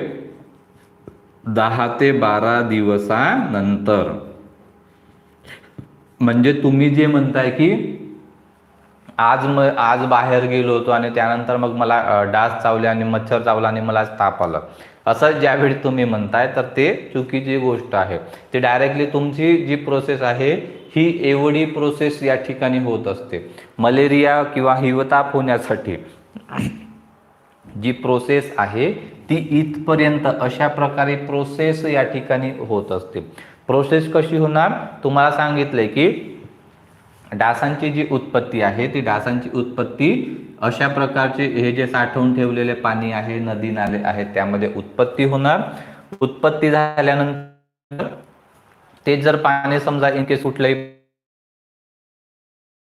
10 ते 12 दिवसानंतर. म्हणजे तुम्ही जे म्हणताय की आज बाहेर गेलो होतो आणि त्यानंतर मग मला डास चावले आणि मच्छर चावला आणि मला ताप आला, असं ज्यावेळी तुम्ही म्हणताय तर ते चुकीची गोष्ट आहे. ते डायरेक्टली तुमची जी प्रोसेस आहे ही एवढी प्रोसेस या ठिकाणी होत असते. मलेरिया किंवा हिवताप होण्यासाठी जी प्रोसेस आहे ती इथपर्यंत अशा प्रकारे प्रोसेस या ठिकाणी होत असते. प्रोसेस कशी होणार, तुम्हाला सांगितलंय की डासांची जी उत्पत्ती आहे ती डासांची उत्पत्ती अशा प्रकारचे हे जे साठवून ठेवलेले पाणी आहे, नदी नाले आहेत, त्यामध्ये उत्पत्ती होणार. उत्पत्ती झाल्यानंतर ते जर पाणी समजा इनकेस कुठलंही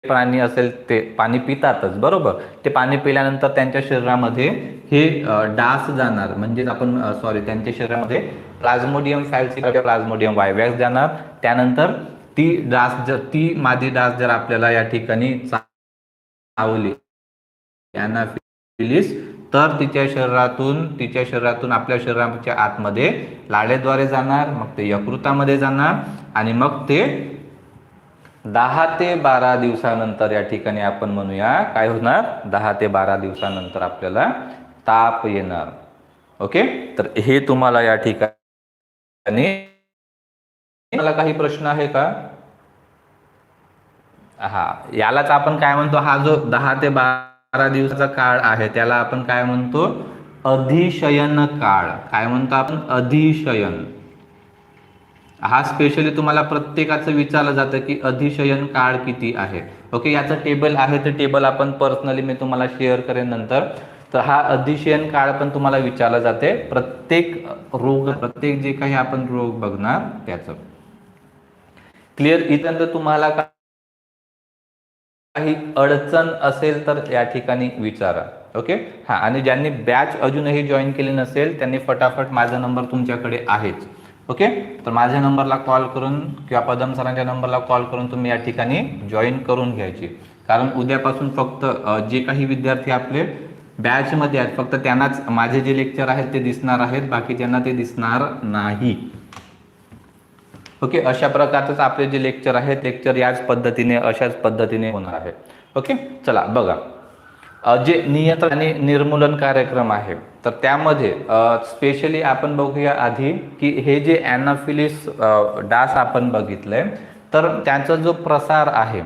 प्राणी असेल ते पाणी पितातच, बरोबर. ते पाणी पिल्यानंतर त्यांच्या शरीरामध्ये हे डास जाणार, म्हणजे आपण त्यांच्या शरीरामध्ये प्लाझ्मोडियम फॅल्सीपॅरम, प्लाझ्मोडियम वायवॅक्स जाणार. त्यानंतर ती मादी डास जर आपल्याला या ठिकाणी चावली ॲनाफिलिस, तर तिच्या शरीरातून आपल्या शरीराच्या आतमध्ये लाळेद्वारे जाणार, मग ते यकृतामध्ये जाणार आणि मग ते 10 ते 12 दिवसानंतर या ठिकाणी आपण म्हणूया काय होणार, 10 ते 12 दिवसानंतर आपल्याला ताप येणार. ओके, तर हे तुम्हाला या ठिकाणी मला काही प्रश्न आहे का? हा, यालाच आपण काय म्हणतो, हा जो 10 ते 12 दिवसाचा काळ आहे त्याला आपण काय म्हणतो, अधिशयन काळ. काय म्हणतो आपण, अधिशयन. हा स्पेशली तुम्हाला प्रत्येकाचं विचारलं जातं की अधिशयन काळ किती आहे. ओके, याचं टेबल आहे, ते टेबल आपण पर्सनली मी तुम्हाला शेअर करेन नंतर. तर हा अधिशयन काळ पण तुम्हाला विचारला जाते प्रत्येक जे काही आपण रोग बघणार त्याचं. क्लिअर? इथं तुम्हाला काही अडचण असेल तर या ठिकाणी विचारा. ओके. हां, आणि ज्यांनी बॅच अजूनही जॉईन केली नसेल त्यांनी फटाफट, माझा नंबर तुमच्याकडे आहेच. ओके. तर माझ्या नंबरला कॉल करून किंवा पदम सरांच्या नंबरला कॉल करून तुम्ही या ठिकाणी जॉईन करून घ्यायची. कारण उद्यापासून फक्त जे काही विद्यार्थी आपले बॅचमध्ये आहेत फक्त त्यांनाच माझे जे लेक्चर आहेत ते दिसणार आहेत, बाकीच्यांना ते दिसणार नाही. ओके. अशा प्रकारचंच आपले जे लेक्चर आहेत, लेक्चर याच पद्धतीने अशाच पद्धतीने होणार आहे. ओके. चला बघा, जे नियंत्रण आणि निर्मूलन कार्यक्रम आहे तर त्यामध्ये स्पेशली आपण बघूया आधी की हे जे ॲनाफिलिस डास आपण बघितलंय तर त्याचा जो प्रसार आहे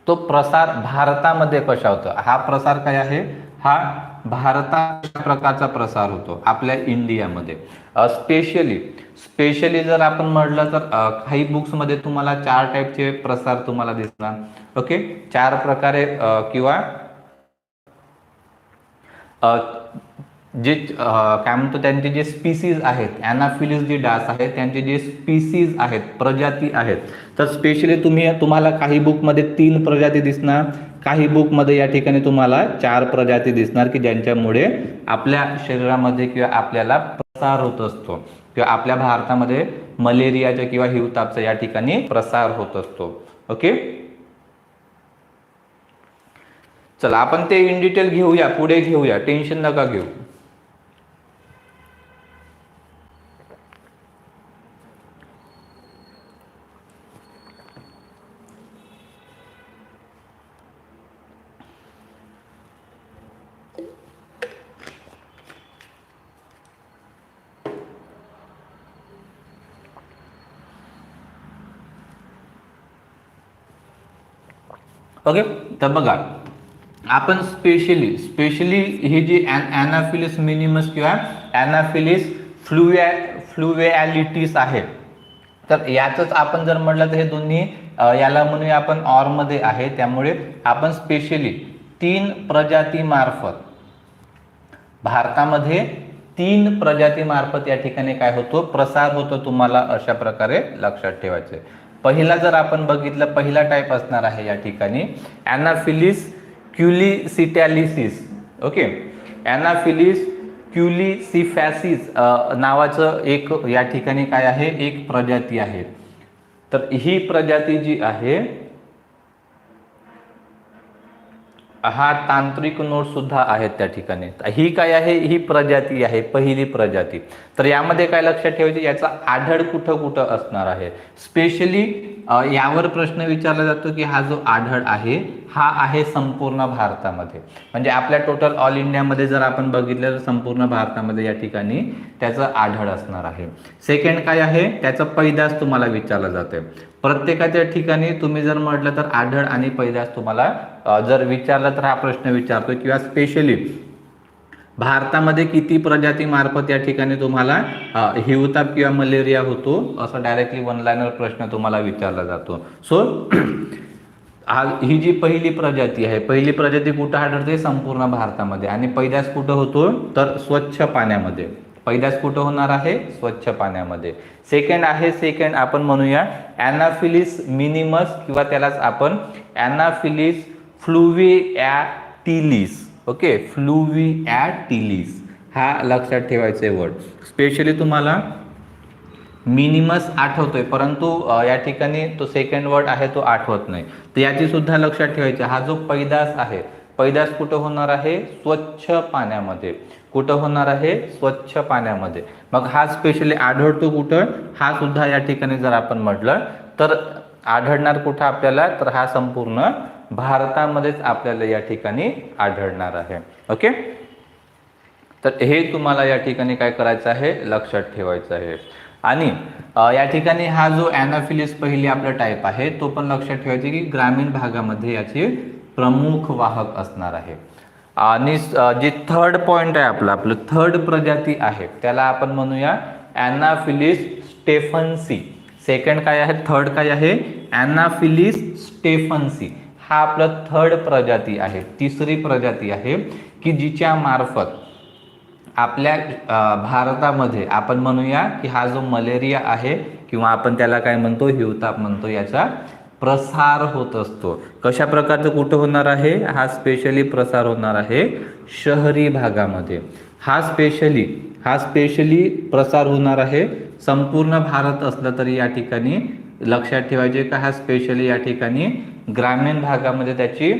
तो प्रसार भारतामध्ये कशा होतो. हा प्रसार काय आहे, हा भारतात प्रकारचा प्रसार होतो आपल्या इंडियामध्ये. स्पेशली जर आपण म्हटलं तर काही बुक्समध्ये तुम्हाला 4 टाईपचे प्रसार तुम्हाला दिसणार. ओके. 4 प्रकारे किंवा जे काय म्हणतो त्यांचे जे स्पीसीज आहेत, ॲनाफिलिस जे डास आहेत त्यांचे जे स्पीसीज आहेत, प्रजाती आहेत, तर स्पेशली तुम्हाला काही बुकमध्ये 3 प्रजाती दिसणार, काही बुकमध्ये या ठिकाणी तुम्हाला 4 प्रजाती दिसणार की ज्यांच्यामुळे आपल्या शरीरामध्ये किंवा आपल्याला प्रसार होत असतो किंवा आपल्या भारतामध्ये मलेरियाच्या किंवा हिवतापचा या ठिकाणी प्रसार होत असतो. ओके. चला आपण ते इन डिटेल घेऊया, पुढे घेऊया, टेन्शन नका घेऊ. ओके. तर बघा, आपण स्पेशली ही जी ॲनाफिलिस मिनिमस किंवा ॲनाफिलिस फ्लुव्हियालिटीस आहे तर याचंच आपण जर म्हटलं तर हे दोन्ही याला म्हणूया आपण ऑरमध्ये आहे. त्यामुळे आपण स्पेशली 3 प्रजाती मार्फत भारतामध्ये 3 प्रजाती मार्फत या ठिकाणी काय होतो, प्रसार होतो. तुम्हाला अशा प्रकारे लक्षात ठेवायचे. पहिला जर आपण बघितलं, पहिला टाईप असणार आहे या ठिकाणी ॲनाफिलिस क्युलिसिटॅलिसिस. ओके. ॲनाफिलिस क्युलिसिफॅसिस नावाचं एक या ठिकाणी काय आहे, एक प्रजाती आहे. तर ही प्रजाती जी आहे, हा तांत्रिक नोट सुद्धा आहेत त्या ठिकाणी. ही काय आहे, ही प्रजाती आहे, पहिली प्रजाती. तर यामध्ये काय लक्षात ठेवायचे, याचा आढळ कुठं कुठं असणार आहे. स्पेशली यावर प्रश्न विचारला जातो की हा जो आढळ आहे हा आहे संपूर्ण भारतामध्ये. म्हणजे आपल्या टोटल ऑल इंडियामध्ये जर आपण बघितलं तर संपूर्ण भारतामध्ये या ठिकाणी त्याचं आढळ असणार आहे. सेकंड काय आहे, त्याचं पैदास तुम्हाला विचारलं जाते. प्रत्येकाच्या ठिकाणी तुम्ही जर म्हटलं तर आढळ आणि पैदास तुम्हाला जर विचारलं तर हा प्रश्न विचारतो. किंवा स्पेशली भारतामध्ये किती प्रजाती मार्फत या ठिकाणी तुम्हाला हिवताप किंवा मलेरिया होतो, असं डायरेक्टली 1 लाइनर प्रश्न तुम्हाला विचारला जातो. सो ही जी पहिली प्रजाती आहे, पहिली प्रजाती कुठं आढळते, संपूर्ण भारतामध्ये. आणि पैदास कुठं होतो तर स्वच्छ पाण्यामध्ये. पैदास कुठं होणार आहे, स्वच्छ पाण्यामध्ये. सेकंड आपण म्हणूया ॲनाफिलिस मिनिमस किंवा त्यालाच आपण ॲनाफिलिस फ्लुव्हियाटिलिस. ओके. फ्लुव्हियाटिलिस हा लक्षात ठेवायचा वर्ड. स्पेशली तुम्हाला मिनिमस आठवतोय परंतु या ठिकाणी तो सेकंड वर्ड आहे तो आठवत नाही, तर याची सुद्धा लक्षात ठेवायची. हा जो पैदास आहे, पैदास कुठं होणार आहे, स्वच्छ पाण्यामध्ये. कुठं होणार आहे, स्वच्छ पाण्यामध्ये. मग हा स्पेशली आढळतो कुठं, हा सुद्धा या ठिकाणी जर आपण म्हटलं तर आढळणार कुठं आपल्याला, तर हा संपूर्ण भारतामध्येच आपल्याला या ठिकाणी आढळणार आहे. ओके. तर हे तुम्हाला या ठिकाणी काय करायचं आहे, लक्षात ठेवायचं आहे. आणि या ठिकाणी हा जो ॲनाफिलिस पहिली आपला टाईप आहे तो पण लक्षात ठेवायचे की ग्रामीण भागामध्ये याचे प्रमुख वाहक असणार आहे. आणि जे थर्ड पॉइंट आहे आपलं थर्ड प्रजाती आहे त्याला आपण म्हणूया ॲनाफिलिस स्टेफन्सी. सेकंड काय आहे, थर्ड काय आहे, ॲनाफिलिस स्टेफन्सी. हा आपलं थर्ड प्रजाती आहे, तिसरी प्रजाती आहे की जिच्या मार्फत आपल्या भारतामध्ये आपण म्हणूया की हा जो मलेरिया आहे किंवा आपण त्याला काय म्हणतो, हिवताप म्हणतो, याचा प्रसार होत असतो. कशा प्रकारचं कुठं होणार आहे? हा स्पेशली प्रसार होणार आहे शहरी भागामध्ये. हा स्पेशली प्रसार होणार आहे. संपूर्ण भारत असलं तरी या ठिकाणी लक्षात ठेवायचे का हा स्पेशली या ठिकाणी ग्रामीण भागामध्ये त्याची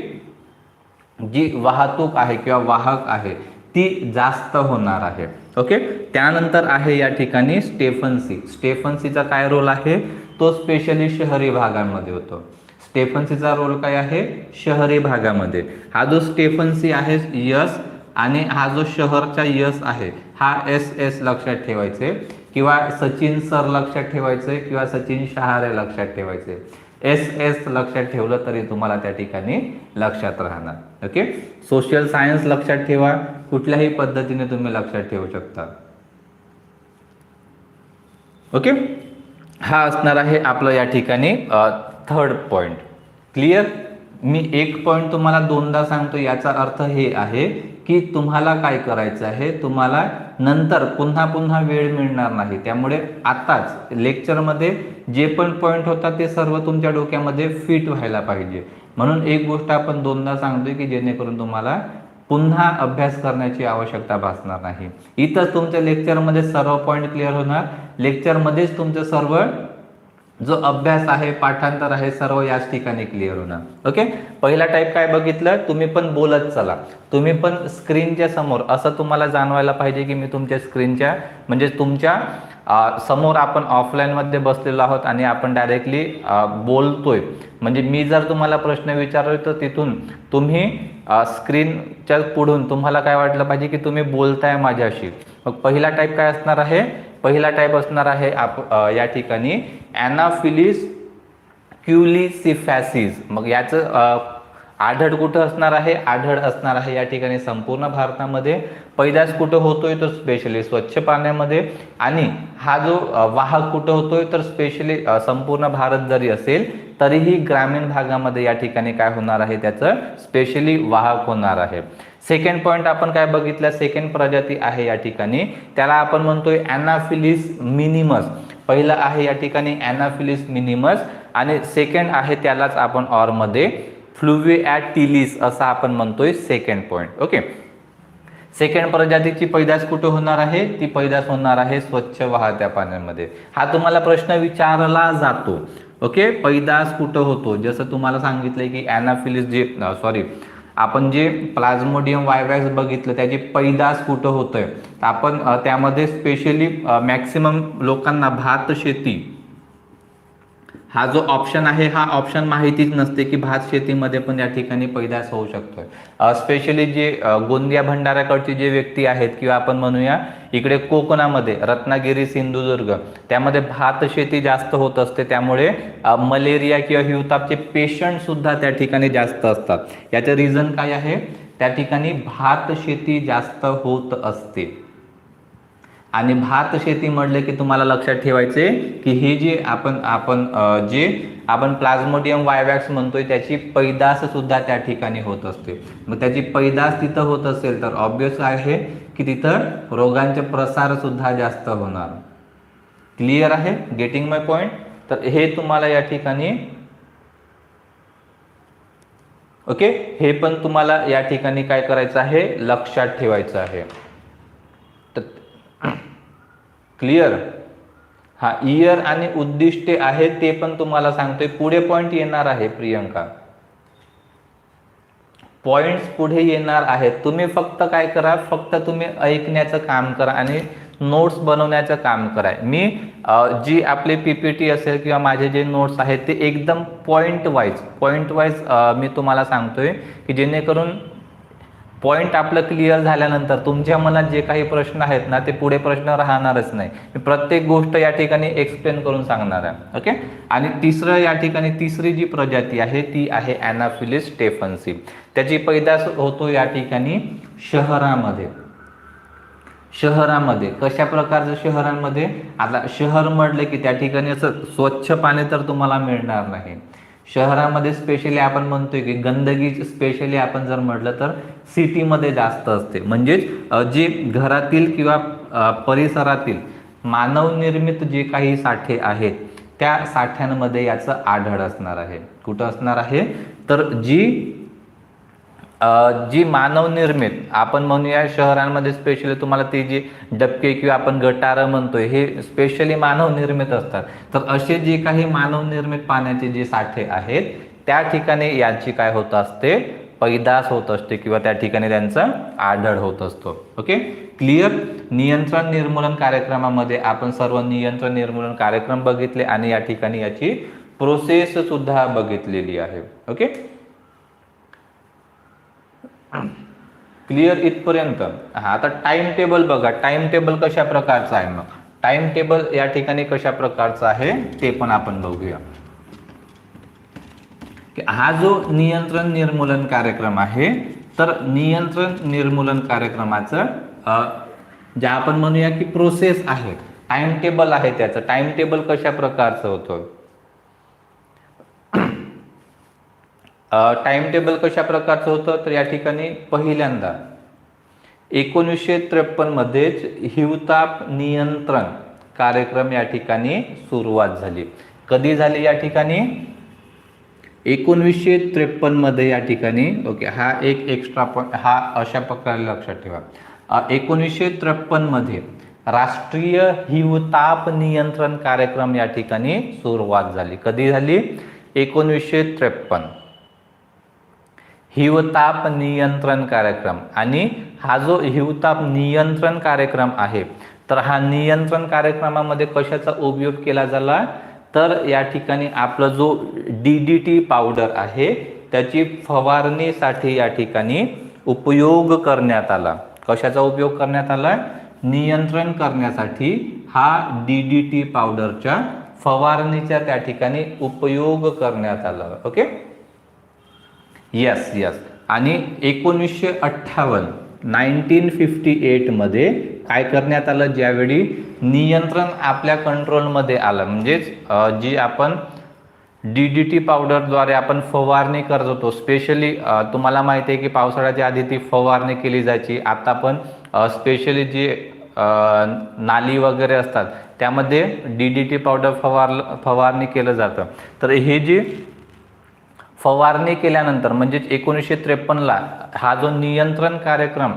जी वाहतूक आहे किंवा वाहक आहे ती जास्त होणार आहे. ओके, त्यानंतर आहे या ठिकाणी स्टेफन्सी. स्टेफन्सीचा काय रोल आहे? तो स्पेशली शहरी भागांमध्ये होतो. स्टेफन्सीचा रोल काय आहे? शहरी भागामध्ये. हा जो स्टेफन्सी आहे यस, आणि हा जो शहरचा यस आहे हा एस लक्षात ठेवायचे, किंवा सचिन सर लक्षात ठेवायचे, किंवा सचिन शहारे लक्षात ठेवायचे. एस लक्षात ठेवलं तरी तुम्हाला त्या ठिकाणी लक्षात राहणार. ओके, सोशल सायन्स लक्षात ठेवा, कुठल्याही पद्धतीने तुम्ही लक्षात ठेवू शकता. ओके, हा असणार आहे आपलं या ठिकाणी थर्ड पॉइंट. क्लिअर? मी एक पॉइंट तुम्हाला दोनदा सांगतो, याचा अर्थ हे आहे की तुम्हाला काय करायचं आहे, तुम्हाला नंतर पुन्हा वेळ मिळणार नाही. त्यामुळे आताच लेक्चरमध्ये जे पण पॉइंट होता ते सर्व तुमच्या डोक्यामध्ये फिट व्हायला पाहिजे. म्हणून एक गोष्ट आपण दोनदा सांगतोय की जेणेकरून तुम्हाला पुन्हा अभ्यास करण्याची आवश्यकता भासणार नाही. इथं तुमच्या लेक्चरमध्ये सर्व पॉइंट क्लिअर होणार. लेक्चरमध्येच तुमचं सर्व जो अभ्यास आहे, पाठांतर आहे, सर्व याच ठिकाणी क्लिअर होणार. ओके, पहिला टाईप काय बघितलं? तुम्ही पण बोलत चला, तुम्ही पण स्क्रीनच्या समोर असं तुम्हाला जाणवायला पाहिजे की मी तुमच्या स्क्रीनच्या म्हणजे तुमच्या समोर आपण ऑफलाईन मध्ये बसलेलो आहोत आणि आपण डायरेक्टली बोलतोय. म्हणजे मी जर तुम्हाला प्रश्न विचारतोय तर तिथून तुम्ही स्क्रीनच्या पुढून तुम्हाला काय वाटलं पाहिजे की तुम्ही बोलताय माझ्याशी. मग पहिला टाईप काय असणार आहे? पहिला टाईप असणार आहे या ठिकाणी ॲनाफिलिस क्युलिसिफॅसिस. मग याचं आढळ कुठं असणार आहे? आढळ असणार आहे या ठिकाणी संपूर्ण भारतामध्ये. पैदास कुठं होतोय? तर स्पेशली स्वच्छ पाण्यामध्ये. आणि हा जो वाहक कुठं होतोय? तर स्पेशली संपूर्ण भारत जरी असेल तरीही ग्रामीण भागामध्ये या ठिकाणी काय होणार आहे? त्याचं स्पेशली वाहक होणार आहे. सेकंड पॉइंट आपण काय बघितलं? सेकंड प्रजाती आहे या ठिकाणी, त्याला आपण म्हणतोय ॲनाफिलिस मिनिमस. पहिलं आहे या ठिकाणी ॲनाफिलिस मिनिमस, आणि सेकंड आहे त्यालाच आपण ऑर मध्ये फ्लुविॲटिलिस असं आपण म्हणतोय सेकंड पॉइंट. ओके, सेकंड प्रजातीची पैदास कुठे होणार आहे? ती पैदास होणार आहे स्वच्छ वाहत्या पाण्यामध्ये. हा तुम्हाला प्रश्न विचारला जातो. ओके, पैदास कुठं होतो? जसं तुम्हाला सांगितलंय की ॲनाफिलिस आपण जे प्लाझ्मोडियम वायवॅक्स बघितलं त्याची पैदास कुठं होतंय, तर आपण त्यामध्ये स्पेशली मॅक्सिमम लोकांना भात शेती हा जो ऑप्शन आहे हा ऑप्शन माहितीच नसते की भात शेतीमध्ये पण या ठिकाणी पैदास होऊ शकतोय. स्पेशली जे गोंदिया भंडाऱ्याकडचे जे व्यक्ती आहेत किंवा आपण म्हणूया इकडे कोकणामध्ये रत्नागिरी सिंधुदुर्ग त्यामध्ये भात शेती जास्त होत असते. त्यामुळे मलेरिया किंवा हिवतापचे पेशंट सुद्धा त्या ठिकाणी जास्त असतात. याचे रिझन काय आहे? त्या ठिकाणी भात शेती जास्त होत असते. आणि भात शेती म्हटलं की तुम्हाला लक्षात ठेवायचे की हे जे आपण प्लाझ्मोडियम वायवॅक्स म्हणतोय त्याची पैदास सुद्धा त्या ठिकाणी होत असते. मग त्याची पैदास तिथं होत असेल तर ऑब्वियस आहे की तिथं रोगांचे प्रसार सुद्धा जास्त होणार. क्लिअर आहे? गेटिंग माय पॉइंट? तर हे तुम्हाला या ठिकाणी ओके, हे पण तुम्हाला या ठिकाणी काय करायचं आहे? लक्षात ठेवायचं आहे. क्लिअर? हा इयर आणि उद्दिष्टे आहेत ते पण तुम्हाला सांगतोय. पुढे पॉइंट येणार आहे प्रियंका, पॉइंट्स पुढे येणार आहेत. तुम्ही फक्त काय करा? फक्त तुम्ही ऐकण्याचं काम करा आणि नोट्स बनवण्याचं काम करा. मी जी आपली पीपीटी असेल किंवा माझे जे नोट्स आहेत ते एकदम पॉइंट वाईज मी तुम्हाला सांगतोय की जेणेकरून पॉइंट आपलं क्लिअर झाल्यानंतर तुमच्या मनात जे काही प्रश्न आहेत ना ते पुढे प्रश्न राहणारच नाही. मी प्रत्येक गोष्ट या ठिकाणी एक्सप्लेन करून सांगणार आहे. ओके, आणि तिसरं या ठिकाणी तिसरी जी प्रजाती आहे ती आहे ॲनाफिलिस स्टेफन्सी. त्याची पैदास होतो या ठिकाणी शहरामध्ये. कशा प्रकारचं शहरांमध्ये? आता शहर म्हटलं की त्या ठिकाणी असं स्वच्छ पाणी तर तुम्हाला मिळणार नाही. शहरामध्ये स्पेशली आपण म्हणतोय की गंदगी स्पेशली आपण जर म्हटलं तर सिटीमध्ये जास्त असते. म्हणजेच जे घरातील किंवा परिसरातील मानव निर्मित जे काही साठे आहेत त्या साठ्यांमध्ये याचं आढळ असणार आहे. कुठं असणार आहे तर जी मानव निर्मित आपण म्हणूया शहरांमध्ये स्पेशली तुम्हाला ती जी डबके किंवा आपण गटारं म्हणतोय हे स्पेशली मानव निर्मित असतात. तर असे जे काही मानव निर्मित पाण्याचे जे साठे आहेत त्या ठिकाणी यांची काय होत असते पैदास होत असते किंवा त्या ठिकाणी त्यांचा आढळ होत असतो. Okay clear. नियंत्रण निर्मूलन कार्यक्रमामध्ये आपण सर्व नियंत्रण निर्मूलन कार्यक्रम बघितले आणि या ठिकाणी याची प्रोसेस सुद्धा बघितलेली आहे. ओके क्लिअर इथपर्यंत. हा आता टाइम टेबल बघा. टाइम टेबल कशा प्रकारचा आहे. मग टाइम टेबल या ठिकाणी कशा प्रकारचा आहे ते पण आपण बघूया. हा जो नियंत्रण निर्मूलन कार्यक्रम आहे तर नियंत्रण निर्मूलन कार्यक्रमाचं जे आपण म्हणूया की प्रोसेस आहे टाइम टेबल आहे त्याचं. टाइम टेबल कशा प्रकारचं होतं. टाइम टेबल कशा प्रकारचं होतं तर या ठिकाणी पहिल्यांदा 1953 मध्येच हिवताप नियंत्रण कार्यक्रम या ठिकाणी सुरुवात झाली. कधी झाली या ठिकाणी 1953 मध्ये या ठिकाणी. ओके हा एक एक्स्ट्रा पॉइंट हा अशा प्रकारे लक्षात ठेवा. 1953 मध्ये राष्ट्रीय हिवताप नियंत्रण कार्यक्रम या ठिकाणी सुरुवात झाली. कधी झाली 1953 हिवताप नियंत्रण कार्यक्रम. आणि हा जो हिवताप नियंत्रण कार्यक्रम आहे तर हा नियंत्रण कार्यक्रमामध्ये कशाचा उपयोग केला झाला तर या ठिकाणी आपला जो DDT पावडर आहे त्याची फवारणीसाठी या ठिकाणी उपयोग करण्यात आला. कशाचा उपयोग करण्यात आला नियंत्रण करण्यासाठी हा DDT पावडरच्या फवारणीचा त्या ठिकाणी उपयोग करण्यात आला. Okay yes yes. आणि 1958 मध्ये काय करण्यात आलं ज्यावेळी नियंत्रण आपल्या कंट्रोलमध्ये आलं म्हणजेच जी आपण DDT पावडरद्वारे आपण फवारणी करत होतो. स्पेशली तुम्हाला माहिती आहे की पावसाळ्याच्या आधी ती फवारणी केली जायची. आता पण स्पेशली जी नाली वगैरे असतात त्यामध्ये DDT पावडर फवारणी केलं जातं. तर हे जी फवारणी केल्यानंतर म्हणजे 1953ला हा जो नियंत्रण कार्यक्रम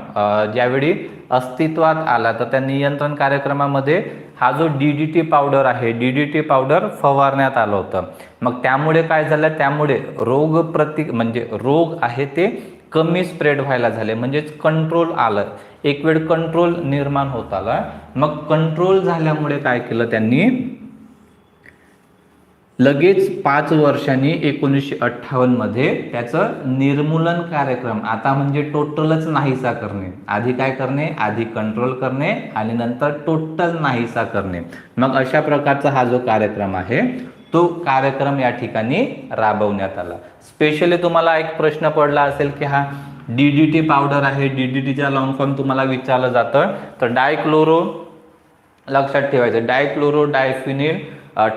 ज्यावेळी अस्तित्वात आला तर त्या नियंत्रण कार्यक्रमामध्ये हा जो DDT पावडर आहे DDT पावडर फवारण्यात आलं होतं. मग त्यामुळे काय झालं त्यामुळे म्हणजे रोग आहे ते कमी स्प्रेड व्हायला झाले म्हणजेच कंट्रोल आलं. एक वेळ कंट्रोल निर्माण होत आला. मग कंट्रोल झाल्यामुळे काय केलं त्यांनी लगेच 5 वर्षांनी 1958 मध्ये त्याचं निर्मूलन कार्यक्रम आता म्हणजे टोटलच नाहीसा करणे. आधी काय करणे आधी कंट्रोल करणे आणि नंतर टोटल नाहीसा करणे. मग अशा प्रकारचा हा जो कार्यक्रम आहे तो कार्यक्रम या ठिकाणी राबवण्यात आला. स्पेशली तुम्हाला एक प्रश्न पडला असेल की हा DDT पावडर आहे DDTचा लॉंग फॉर्म तुम्हाला विचारलं जातं तर डायक्लोरो लक्षात ठेवायचं dichloro diphenyl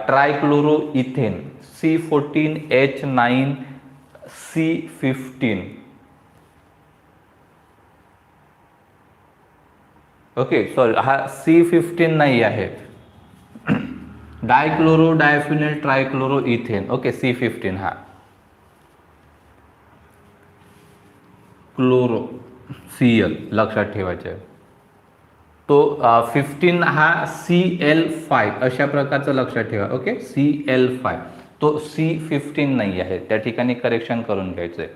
trichloro ethane C14H9C15. Okay sorry हा C15 नाही आहे डायक्लोरो diphenyl trichloro ethane. Okay C15 हा क्लोरो Cl लक्षात ठेवायचे. तो 15 हा Cl5 अशा प्रकारचं लक्षात ठेवा. ओके Cl5 तो C15 नाही आहे त्या ठिकाणी करेक्शन करून घ्यायचंय.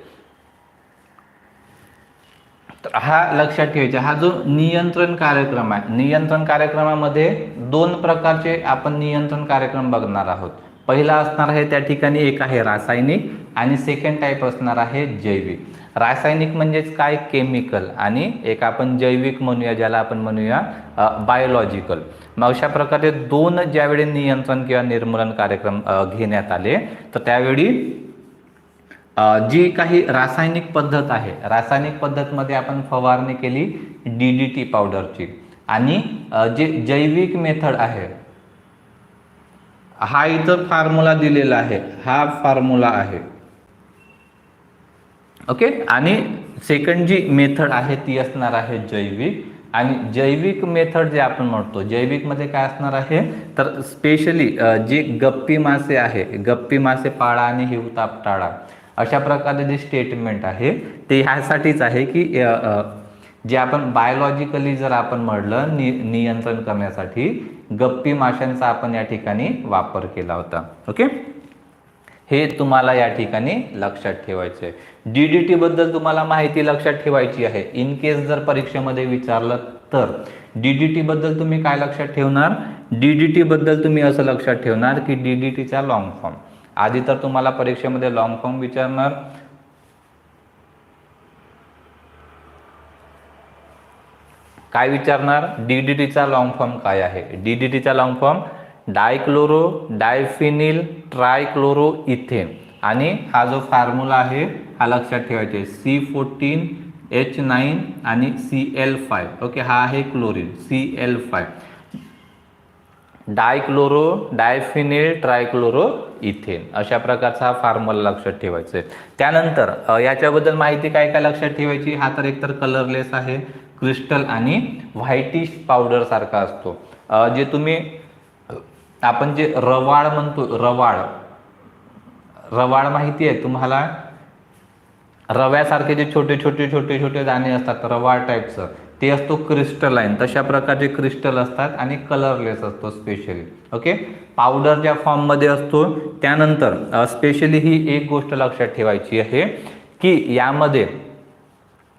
तर हा लक्षात ठेवायचा. हा जो नियंत्रण कार्यक्रम आहे नियंत्रण कार्यक्रमामध्ये 2 प्रकारचे आपण नियंत्रण कार्यक्रम बघणार आहोत. पहिला असणार आहे त्या ठिकाणी एक आहे रासायनिक आणि सेकंड टाईप असणार आहे जैविक. रासायनिक म्हणजेच काय केमिकल आणि एक आपण जैविक म्हणूया ज्याला आपण म्हणूया बायोलॉजिकल. मग अशा प्रकारे 2 ज्यावेळी नियंत्रण किंवा निर्मूलन कार्यक्रम घेण्यात आले तर त्यावेळी जी काही रासायनिक पद्धत आहे रासायनिक पद्धतमध्ये आपण फवारणी केली DDT पावडरची. आणि जे जैविक मेथड आहे हा इथं फॉर्म्युला दिलेला आहे हा फॉर्म्युला आहे. ओके आणि सेकंड जी मेथड आहे ती असणार आहे जैविक. आणि जैविक मेथड जे आपण म्हणतो, जैविकमध्ये काय असणार आहे, तर स्पेशली जे गप्पी मासे आहे, गप्पी मासे पाळा आणि हिवताप टाळा, अशा प्रकारे जे स्टेटमेंट आहे ते ह्यासाठीच आहे की जे आपण बायोलॉजिकली जर आपण म्हटलं नियंत्रण करण्यासाठी गप्पी माशांचा आपण या ठिकाणी वापर केला होता. ओके, हे तुम्हाला या ठिकाणी लक्षात ठेवायचे आहे. DDT बद्दल तुम्हाला माहिती लक्षात ठेवायची आहे. इन केस जर परीक्षेमध्ये विचारलं तर DDT बद्दल तुम्ही काय लक्षात ठेवणार, DDT बद्दल तुम्ही असं लक्षात ठेवणार की DDTचा लॉंग फॉर्म. आधी तर तुम्हाला परीक्षेमध्ये लॉंग फॉर्म विचारणार, काय विचारणार, DDTचा लॉंग फॉर्म काय आहे. DDTचा long form डायक्लोरो diphenyl trichloro ethane, आणि हा जो फॉर्म्युला आहे हा लक्षात ठेवायचा आहे, C14H9 आणि Cl5. ओके, हा आहे chlorine Cl5, डायक्लोरो diphenyl trichloro ethane, अशा प्रकारचा हा फॉर्म्युला लक्षात ठेवायचा आहे. त्यानंतर याच्याबद्दल माहिती काय काय लक्षात ठेवायची, हा तर एकतर कलरलेस आहे, क्रिस्टल आणि व्हाईटिश पावडर सारखा असतो. जे तुम्ही आपण जे रवाळ म्हणतो, रवाळ माहिती आहे तुम्हाला, रव्यासारखे जे छोटे छोटे छोटे छोटे दाणे असतात रवाळ टाईपचं, ते असतो क्रिस्टलाइन. तशा प्रकारचे क्रिस्टल असतात आणि कलरलेस असतो स्पेशली. ओके, पावडरच्या फॉर्ममध्ये असतो. त्यानंतर स्पेशली ही एक गोष्ट लक्षात ठेवायची आहे की यामध्ये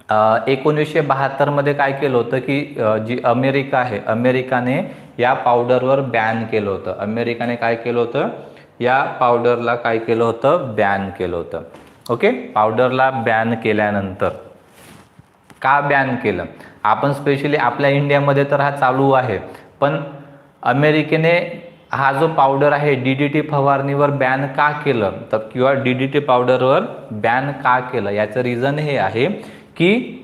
1972 मध्ये काय केलं होतं की जी अमेरिका आहे, अमेरिकाने या पावडरवर बॅन केलं होतं. अमेरिकाने काय केलं होतं, या पावडरला काय केलं होतं, बॅन केलं होतं. ओके, पावडरला बॅन केल्यानंतर का बॅन केलं, आपण स्पेशली आपल्या इंडियामध्ये तर हा चालू आहे, पण अमेरिकेने हा जो पावडर आहे DDT फवारणीवर बॅन का केलं, तर किंवा DDT पावडरवर बॅन का केलं, याचं रिझन हे आहे की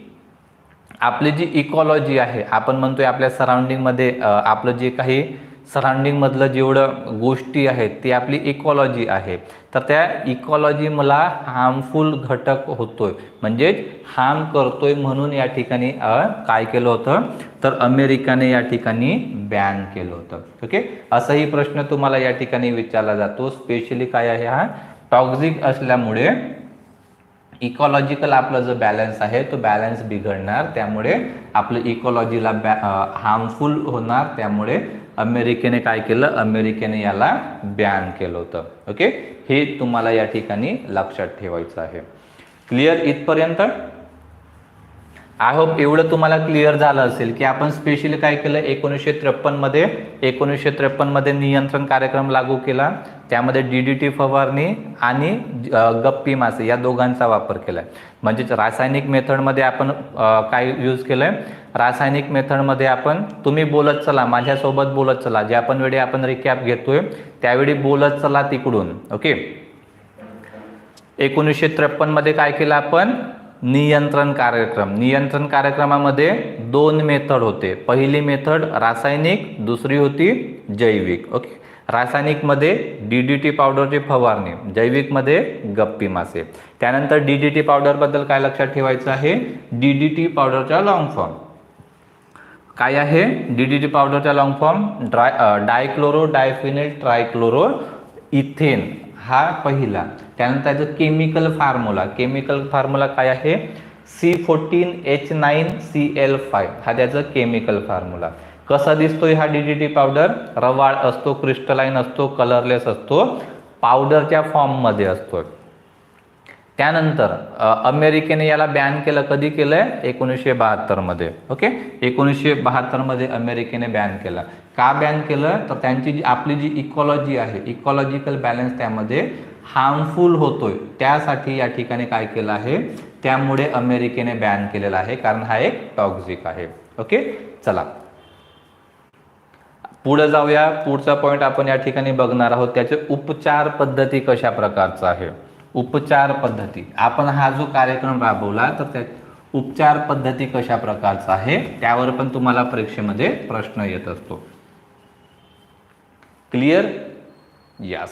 आपली जी इकॉलॉजी आहे, आपण म्हणतोय आपल्या सराउंडिंगमध्ये आपलं जे काही सराउंडिंग मधलं जेवढं गोष्टी आहेत ती आपली इकॉलॉजी आहे, तर त्या इकॉलॉजी मला हार्मफुल घटक होतोय, म्हणजेच हार्म करतोय, म्हणून या ठिकाणी काय केलं होतं, तर अमेरिकाने या ठिकाणी बॅन केलं होतं. ओके, असाही प्रश्न तुम्हाला या ठिकाणी विचारला जातो. स्पेशली काय आहे, हा टॉक्सिक असल्यामुळे इकॉलॉजिकल आपला जो बॅलन्स आहे तो बॅलन्स बिघडणार, त्यामुळे आपलं इकॉलॉजीला हार्मफुल होणार, त्यामुळे अमेरिकेने काय केलं, अमेरिकेने याला बॅन केलं होतं. ओके, हे तुम्हाला या ठिकाणी लक्षात ठेवायचं आहे. क्लिअर इथपर्यंत? आय होप एवढं तुम्हाला क्लिअर झालं असेल की आपण स्पेशली काय केलं, 1953 मध्ये नियंत्रण कार्यक्रम लागू केला. त्यामध्ये DDT फवारणी आणि गप्पी मासे या दोघांचा वापर केलाय. म्हणजेच रासायनिक मेथडमध्ये आपण काय यूज केलंय, रासायनिक मेथडमध्ये आपण, तुम्ही बोलत चला, माझ्यासोबत बोलत चला, ज्या पण वेळी आपण रिकॅप घेतोय त्यावेळी बोलत चला तिकडून. ओके, 1953 मध्ये काय केलं आपण, नियंत्रण कार्यक्रम. नियंत्रण कार्यक्रमामध्ये 2 मेथड होते. पहिली मेथड रासायनिक, दुसरी होती जैविक. ओके, रासायनिक मध्ये DDT पावडरची फवारणी, जैविक मध्ये गप्पी मासे. त्यानंतर DDT पावडर बद्दल काय लक्षात ठेवायचं आहे, DDT पावडरचा लॉंग फॉर्म काय आहे, DDT पावडरचा long form डायक्लोरो diphenyl trichloro ethane, हा पहिला. त्यानंतर त्याचं केमिकल फॉर्म्युला काय आहे, C14H9Cl5, हा त्याचं केमिकल फॉर्म्युला. कसा दिसतोय हा DDT पावडर, रवाळ असतो, क्रिस्टलाइन असतो, कलरलेस असतो, पावडरच्या फॉर्म मध्ये असतो. त्यानंतर अमेरिकेने याला बॅन केलं, कधी केलंय, 1972 मध्ये. ओके, 1972 मध्ये अमेरिकेने बॅन केलं. का बॅन केलं, तर त्यांची जी आपली जी इकॉलॉजी आहे, इकॉलॉजिकल बॅलन्स त्यामध्ये हार्मफुल होतोय, त्यासाठी या ठिकाणी काय केलं आहे, त्यामुळे अमेरिकेने बॅन केलेला आहे, कारण हा एक टॉक्सिक आहे. ओके, चला पुढे जाऊया. पुढचा पॉइंट आपण या ठिकाणी बघणार आहोत, त्याचे उपचार पद्धती कशा प्रकारचा आहे. उपचार पद्धती, आपण हा जो कार्यक्रम राबवला तर त्या उपचार पद्धती कशा प्रकारचा आहे, त्यावर पण तुम्हाला परीक्षेमध्ये प्रश्न येत असतो. क्लिअर? यस.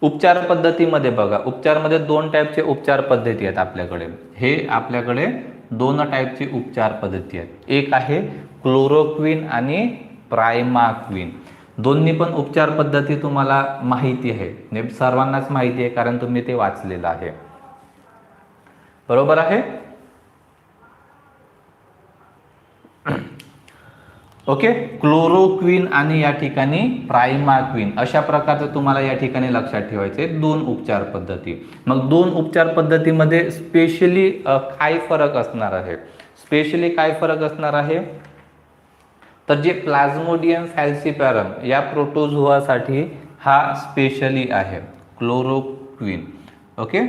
उपचार पद्धतीमध्ये बघा, उपचारमध्ये 2 टाईपचे उपचार पद्धती आहेत आपल्याकडे. हे आपल्याकडे दोन टाईपची उपचार पद्धती आहेत. एक आहे क्लोरोक्विन आणि प्रायमाक्विन. दोन्ही पण उपचार पद्धती तुम्हाला माहिती आहे, म्हणजे सर्वांनाच माहिती आहे कारण तुम्ही ते वाचलेलं आहे. बरोबर आहे. ओके, क्लोरोक्विन आणि या ठिकाणी प्रायमाक्विन अशा प्रकारचं तुम्हाला या ठिकाणी लक्षात ठेवायचे दोन उपचार पद्धती. मग दोन उपचार पद्धतीमध्ये स्पेशली काय फरक असणार आहे? स्पेशली काय फरक असणार आहे? तर जे प्लाझ्मोडियम फॅल्सिपॅरम या प्रोटोझोआसाठी हा स्पेशली आहे क्लोरोक्विन. ओके,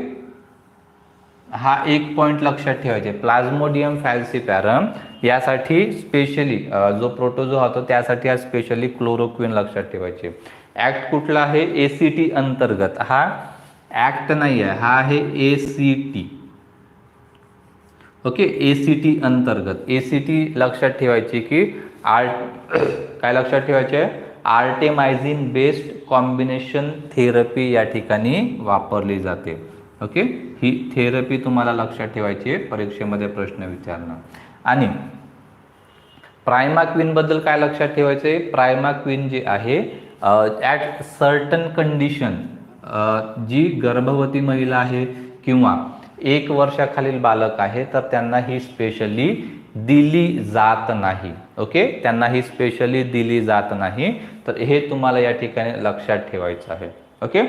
हा एक पॉइंट लक्षात ठेवायचे. प्लाझ्मोडियम फॅल्सिपॅरम यासाठी स्पेशली जो प्रोटोझोआ होतो त्यासाठी हा स्पेशली क्लोरोक्विन लक्षात ठेवायचे. ऍक्ट कुठला आहे? एसीटी अंतर्गत. हा ऍक्ट नाही आहे, हा आहे एसीटी. ओके, एसीटी अंतर्गत. एसीटी लक्षात ठेवायची की काय लक्षात ठेवायचे? आर्टेमायझिन बेस्ड कॉम्बिनेशन थेरपी या ठिकाणी वापरली जाते. ओके, ही थेरपी तुम्हाला लक्षात ठेवायची आहे, परीक्षेमध्ये प्रश्न विचारणार. आणि प्रायमाक्विन बद्दल काय लक्षात ठेवायचे? प्रायमाक्विन जे आहे ॲट सर्टन कंडिशन, जी गर्भवती महिला आहे किंवा 1 वर्षाखालील बालक आहे तर त्यांना ही स्पेशली दिली जात नाही. ओके, त्यांना ही स्पेशली दिली जात नाही. तर हे तुम्हाला या ठिकाणी लक्षात ठेवायचं आहे. ओके,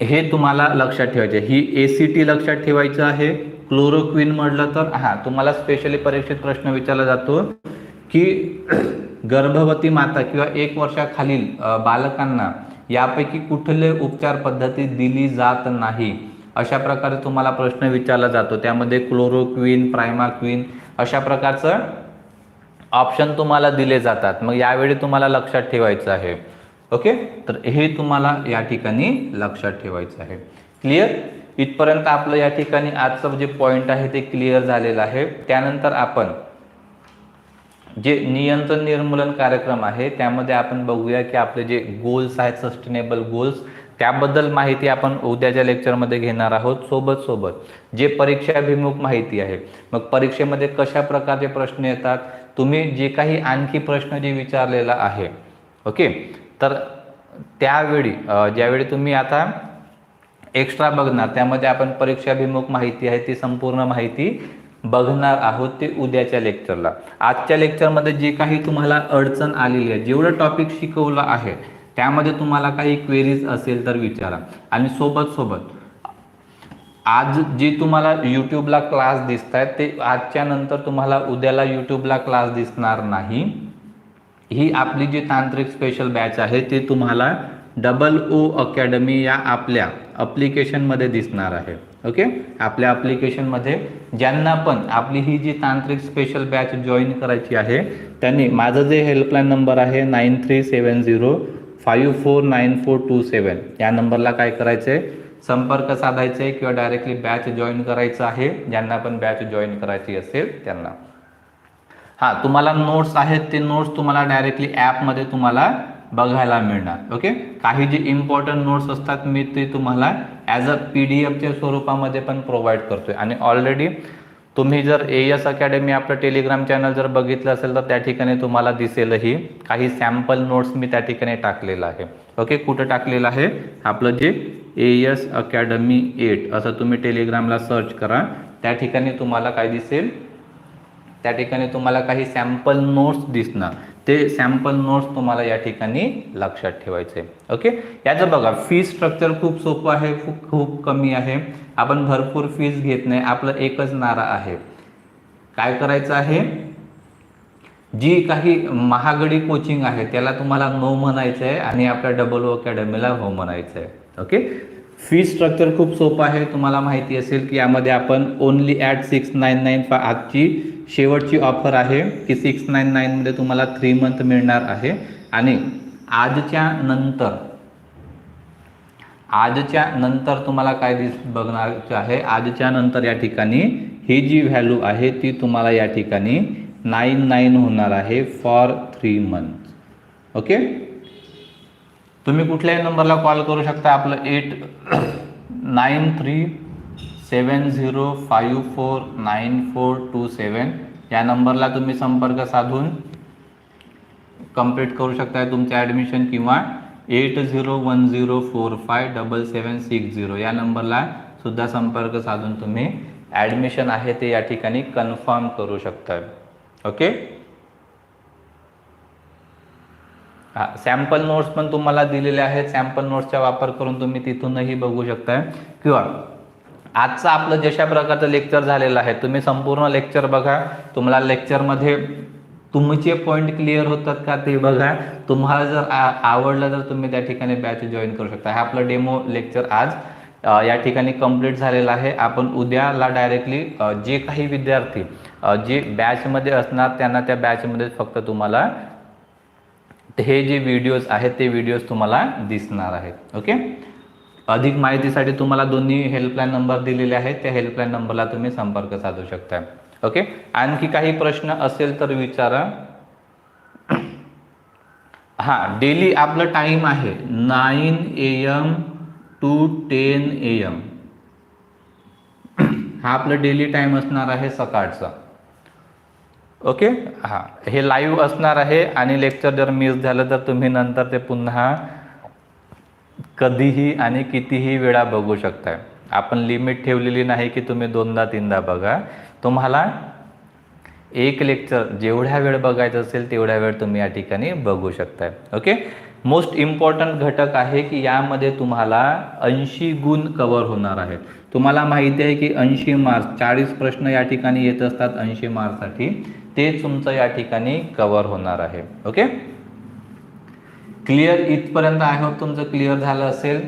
हे तुम्हाला लक्षात ठेवायचे. ही एसीटी लक्षात ठेवायचं आहे. क्लोरोक्विन म्हटलं तर तुम्हाला स्पेशली परीक्षेत प्रश्न विचारला जातो की गर्भवती माता किंवा 1 वर्षाखालील बालकांना यापैकी कुठले उपचार पद्धती दिली जात नाही, अशा प्रकारे तुम्हाला प्रश्न विचारला जातो. त्यामध्ये क्लोरोक्विन, प्रायमाक्विन अशा प्रकारचं ऑप्शन तुम्हाला दिले जातात. मग यावेळी तुम्हाला लक्षात ठेवायचं आहे. ओके, तर हे तुम्हाला या ठिकाणी लक्षात ठेवायचं आहे. क्लिअर? इथपर्यंत आपलं या ठिकाणी आजचं जे पॉइंट आहे ते क्लिअर झालेलं आहे. त्यानंतर आपण जे नियंत्रण निर्मूलन कार्यक्रम आहे त्यामध्ये आपण बघूया की आपले जे गोल्स आहेत, सस्टेनेबल गोल्स, त्याबद्दल माहिती आपण उद्याच्या लेक्चरमध्ये घेणार आहोत. सोबत जे परीक्षाभिमुख माहिती आहे, मग परीक्षेमध्ये कशा प्रकारचे प्रश्न येतात, तुम्ही जे काही आणखी प्रश्न जे विचारलेला आहे, ओके, तर त्यावेळी ज्यावेळी तुम्ही आता एक्स्ट्रा बघणार त्यामध्ये आपण परीक्षाभिमुख माहिती आहे ती संपूर्ण माहिती बघणार आहोत, ते उद्याच्या लेक्चरला. आजच्या लेक्चरमध्ये जे काही तुम्हाला अडचण आलेली आहे, जेवढं टॉपिक शिकवलं आहे त्यामध्ये तुम्हाला काही क्वेरीज असेल तर विचारा. आणि सोबत आज जे तुम्हाला यूट्यूबला क्लास दिसत आहेत ते आजच्या नंतर तुम्हाला उद्याला यूट्यूबला क्लास दिसणार नाही. ही आपली जी तांत्रिक स्पेशल बॅच आहे ते तुम्हाला OO अकॅडमी या आपल्या ॲप्लिकेशनमध्ये दिसणार आहे. ओके, आपल्या ॲप्लिकेशनमध्ये ज्यांना पण आपली ही जी तांत्रिक स्पेशल बॅच जॉईन करायची आहे त्यांनी माझं जे हेल्पलाईन नंबर आहे 9370549427 या नंबरला काय करायचं आहे, संपर्क साधायचा आहे किंवा डायरेक्टली बॅच जॉईन करायचं आहे. ज्यांना पण बॅच जॉईन करायची असेल त्यांना. तुम्हाला नोट्स आहेत ते नोट्स तुम्हाला डायरेक्टली ॲपमध्ये तुम्हाला बघायला मिळणार. ओके, काही जे इम्पॉर्टंट नोट्स असतात मी ते तुम्हाला ॲज अ PDF स्वरूपामध्ये पण प्रोव्हाइड करतोय. आणि ऑलरेडी तुम्ही जर AS अकॅडमी आपलं टेलिग्राम चॅनल जर बघितलं असेल तर त्या ठिकाणी तुम्हाला दिसेलही काही सॅम्पल नोट्स मी त्या ठिकाणी टाकलेलं आहे. ओके, कुठं टाकलेलं आहे? आपलं जे AS अकॅडमी 8 असं तुम्ही टेलिग्रामला सर्च करा, त्या ठिकाणी तुम्हाला काय दिसेल, त्या ठिकाणी तुम्हाला काही सॅम्पल नोट्स दिसणार. ते सॅम्पल नोट्स तुम्हाला या ठिकाणी लक्षात ठेवायचे. ओके, याचं बघा फीस स्ट्रक्चर खूप सोपं आहे, खूप कमी आहे. आपण भरपूर फीस घेत नाही, आपलं एकच नारा आहे. काय करायचं आहे, जी काही महागडी कोचिंग आहे त्याला तुम्हाला नो म्हणायचं आहे आणि आपल्या OO अकॅडमीला हो म्हणायचं आहे. ओके, फी स्ट्रक्चर खूप सोपं आहे. तुम्हाला माहिती असेल की यामध्ये आपण ओनली ॲट 699 आजची शेवटची ऑफर आहे की 699 मध्ये तुम्हाला 3 मंथ मिळणार आहे. आणि आजच्या नंतर तुम्हाला काय बघणार आहे, आजच्या नंतर या ठिकाणी ही जी व्हॅल्यू आहे ती तुम्हाला या ठिकाणी 99 होणार आहे फॉर 3 मंथ. ओके, तुम्ही कुठल्याही नंबरला कॉल करू शकता. आपलं 8934 70549427 या नंबरला तुम्ही संपर्क साधून कंप्लीट करू शकताय तुमचे ॲडमिशन, किंवा 8010457760 या नंबरला सुद्धा संपर्क साधून तुम्ही ॲडमिशन आहे ते या ठिकाणी कन्फर्म करू शकताय. ओके. हां, सॅम्पल नोट्स पण तुम्हाला दिलेले आहेत. सॅम्पल नोट्सचा वापर करून तुम्ही तिथूनही बघू शकताय, किंवा आजचं आपलं जशा प्रकारचं लेक्चर झालेलं आहे तुम्ही संपूर्ण लेक्चर बघा. तुम्हाला लेक्चरमध्ये तुमचे पॉईंट क्लिअर होतात का ते बघा. तुम्हाला जर आवडलं तर तुम्ही त्या ठिकाणी बॅच जॉईन करू शकता. हा आपलं डेमो लेक्चर आज या ठिकाणी कंप्लीट झालेला आहे. आपण उद्याला डायरेक्टली जे काही विद्यार्थी जे बॅचमध्ये असणार त्यांना त्या बॅचमध्ये फक्त तुम्हाला हे जे व्हिडिओज आहेत ते व्हिडिओज तुम्हाला दिसणार आहेत. ओके. अधिक माहितीसाठी तुम्हाला दोन्ही हेल्पलाईन नंबर दिलेले आहेत. त्या हेल्पलाईन नंबरला तुम्ही संपर्क साधू शकता. ओके. आणखी काही प्रश्न असेल तर विचारा. हां, डेली आपलं टाईम आहे 9 AM to 10 AM. हा आपलं डेली टाईम असणार आहे सकाळचा. ओके. हां, हे लाईव्ह असणार आहे आणि लेक्चर जर मिस झालं तर तुम्ही नंतर ते पुन्हा कधीही आणि कितीही वेळा बघू शकताय. आपण लिमिट ठेवलेली नाही की तुम्ही 2दा-3दा बघा. तुम्हाला एक लेक्चर जेवढ्या वेळ बघायचं असेल तेवढ्या वेळ तुम्ही या ठिकाणी बघू शकताय. ओके. मोस्ट इम्पॉर्टंट घटक आहे की यामध्ये तुम्हाला 80 गुण कव्हर होणार आहेत. तुम्हाला माहिती आहे की 80 मार्क्स 40 प्रश्न या ठिकाणी येत असतात 80 मार्क्ससाठी. ते तुमचं या ठिकाणी कव्हर होणार आहे. ओके. क्लिअर इथपर्यंत आय होप तुमचं क्लिअर झालं असेल.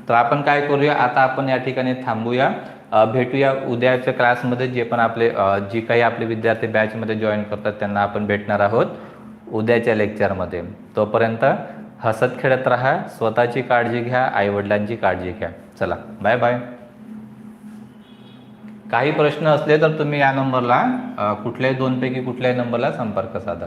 तर आपण काय करूया आता, आपण या ठिकाणी थांबूया. भेटूया उद्याच्या क्लासमध्ये. जे पण आपले जे काही आपले विद्यार्थी बॅचमध्ये जॉईन करतात त्यांना आपण भेटणार आहोत उद्याच्या लेक्चरमध्ये. तोपर्यंत हसत खेळत राहा, स्वतःची काळजी घ्या, आईवडिलांची काळजी घ्या. चला, बाय बाय. काही प्रश्न असले तर तुम्ही या नंबरला कुठल्याही 2 पैकी कुठल्याही नंबरला संपर्क साधा.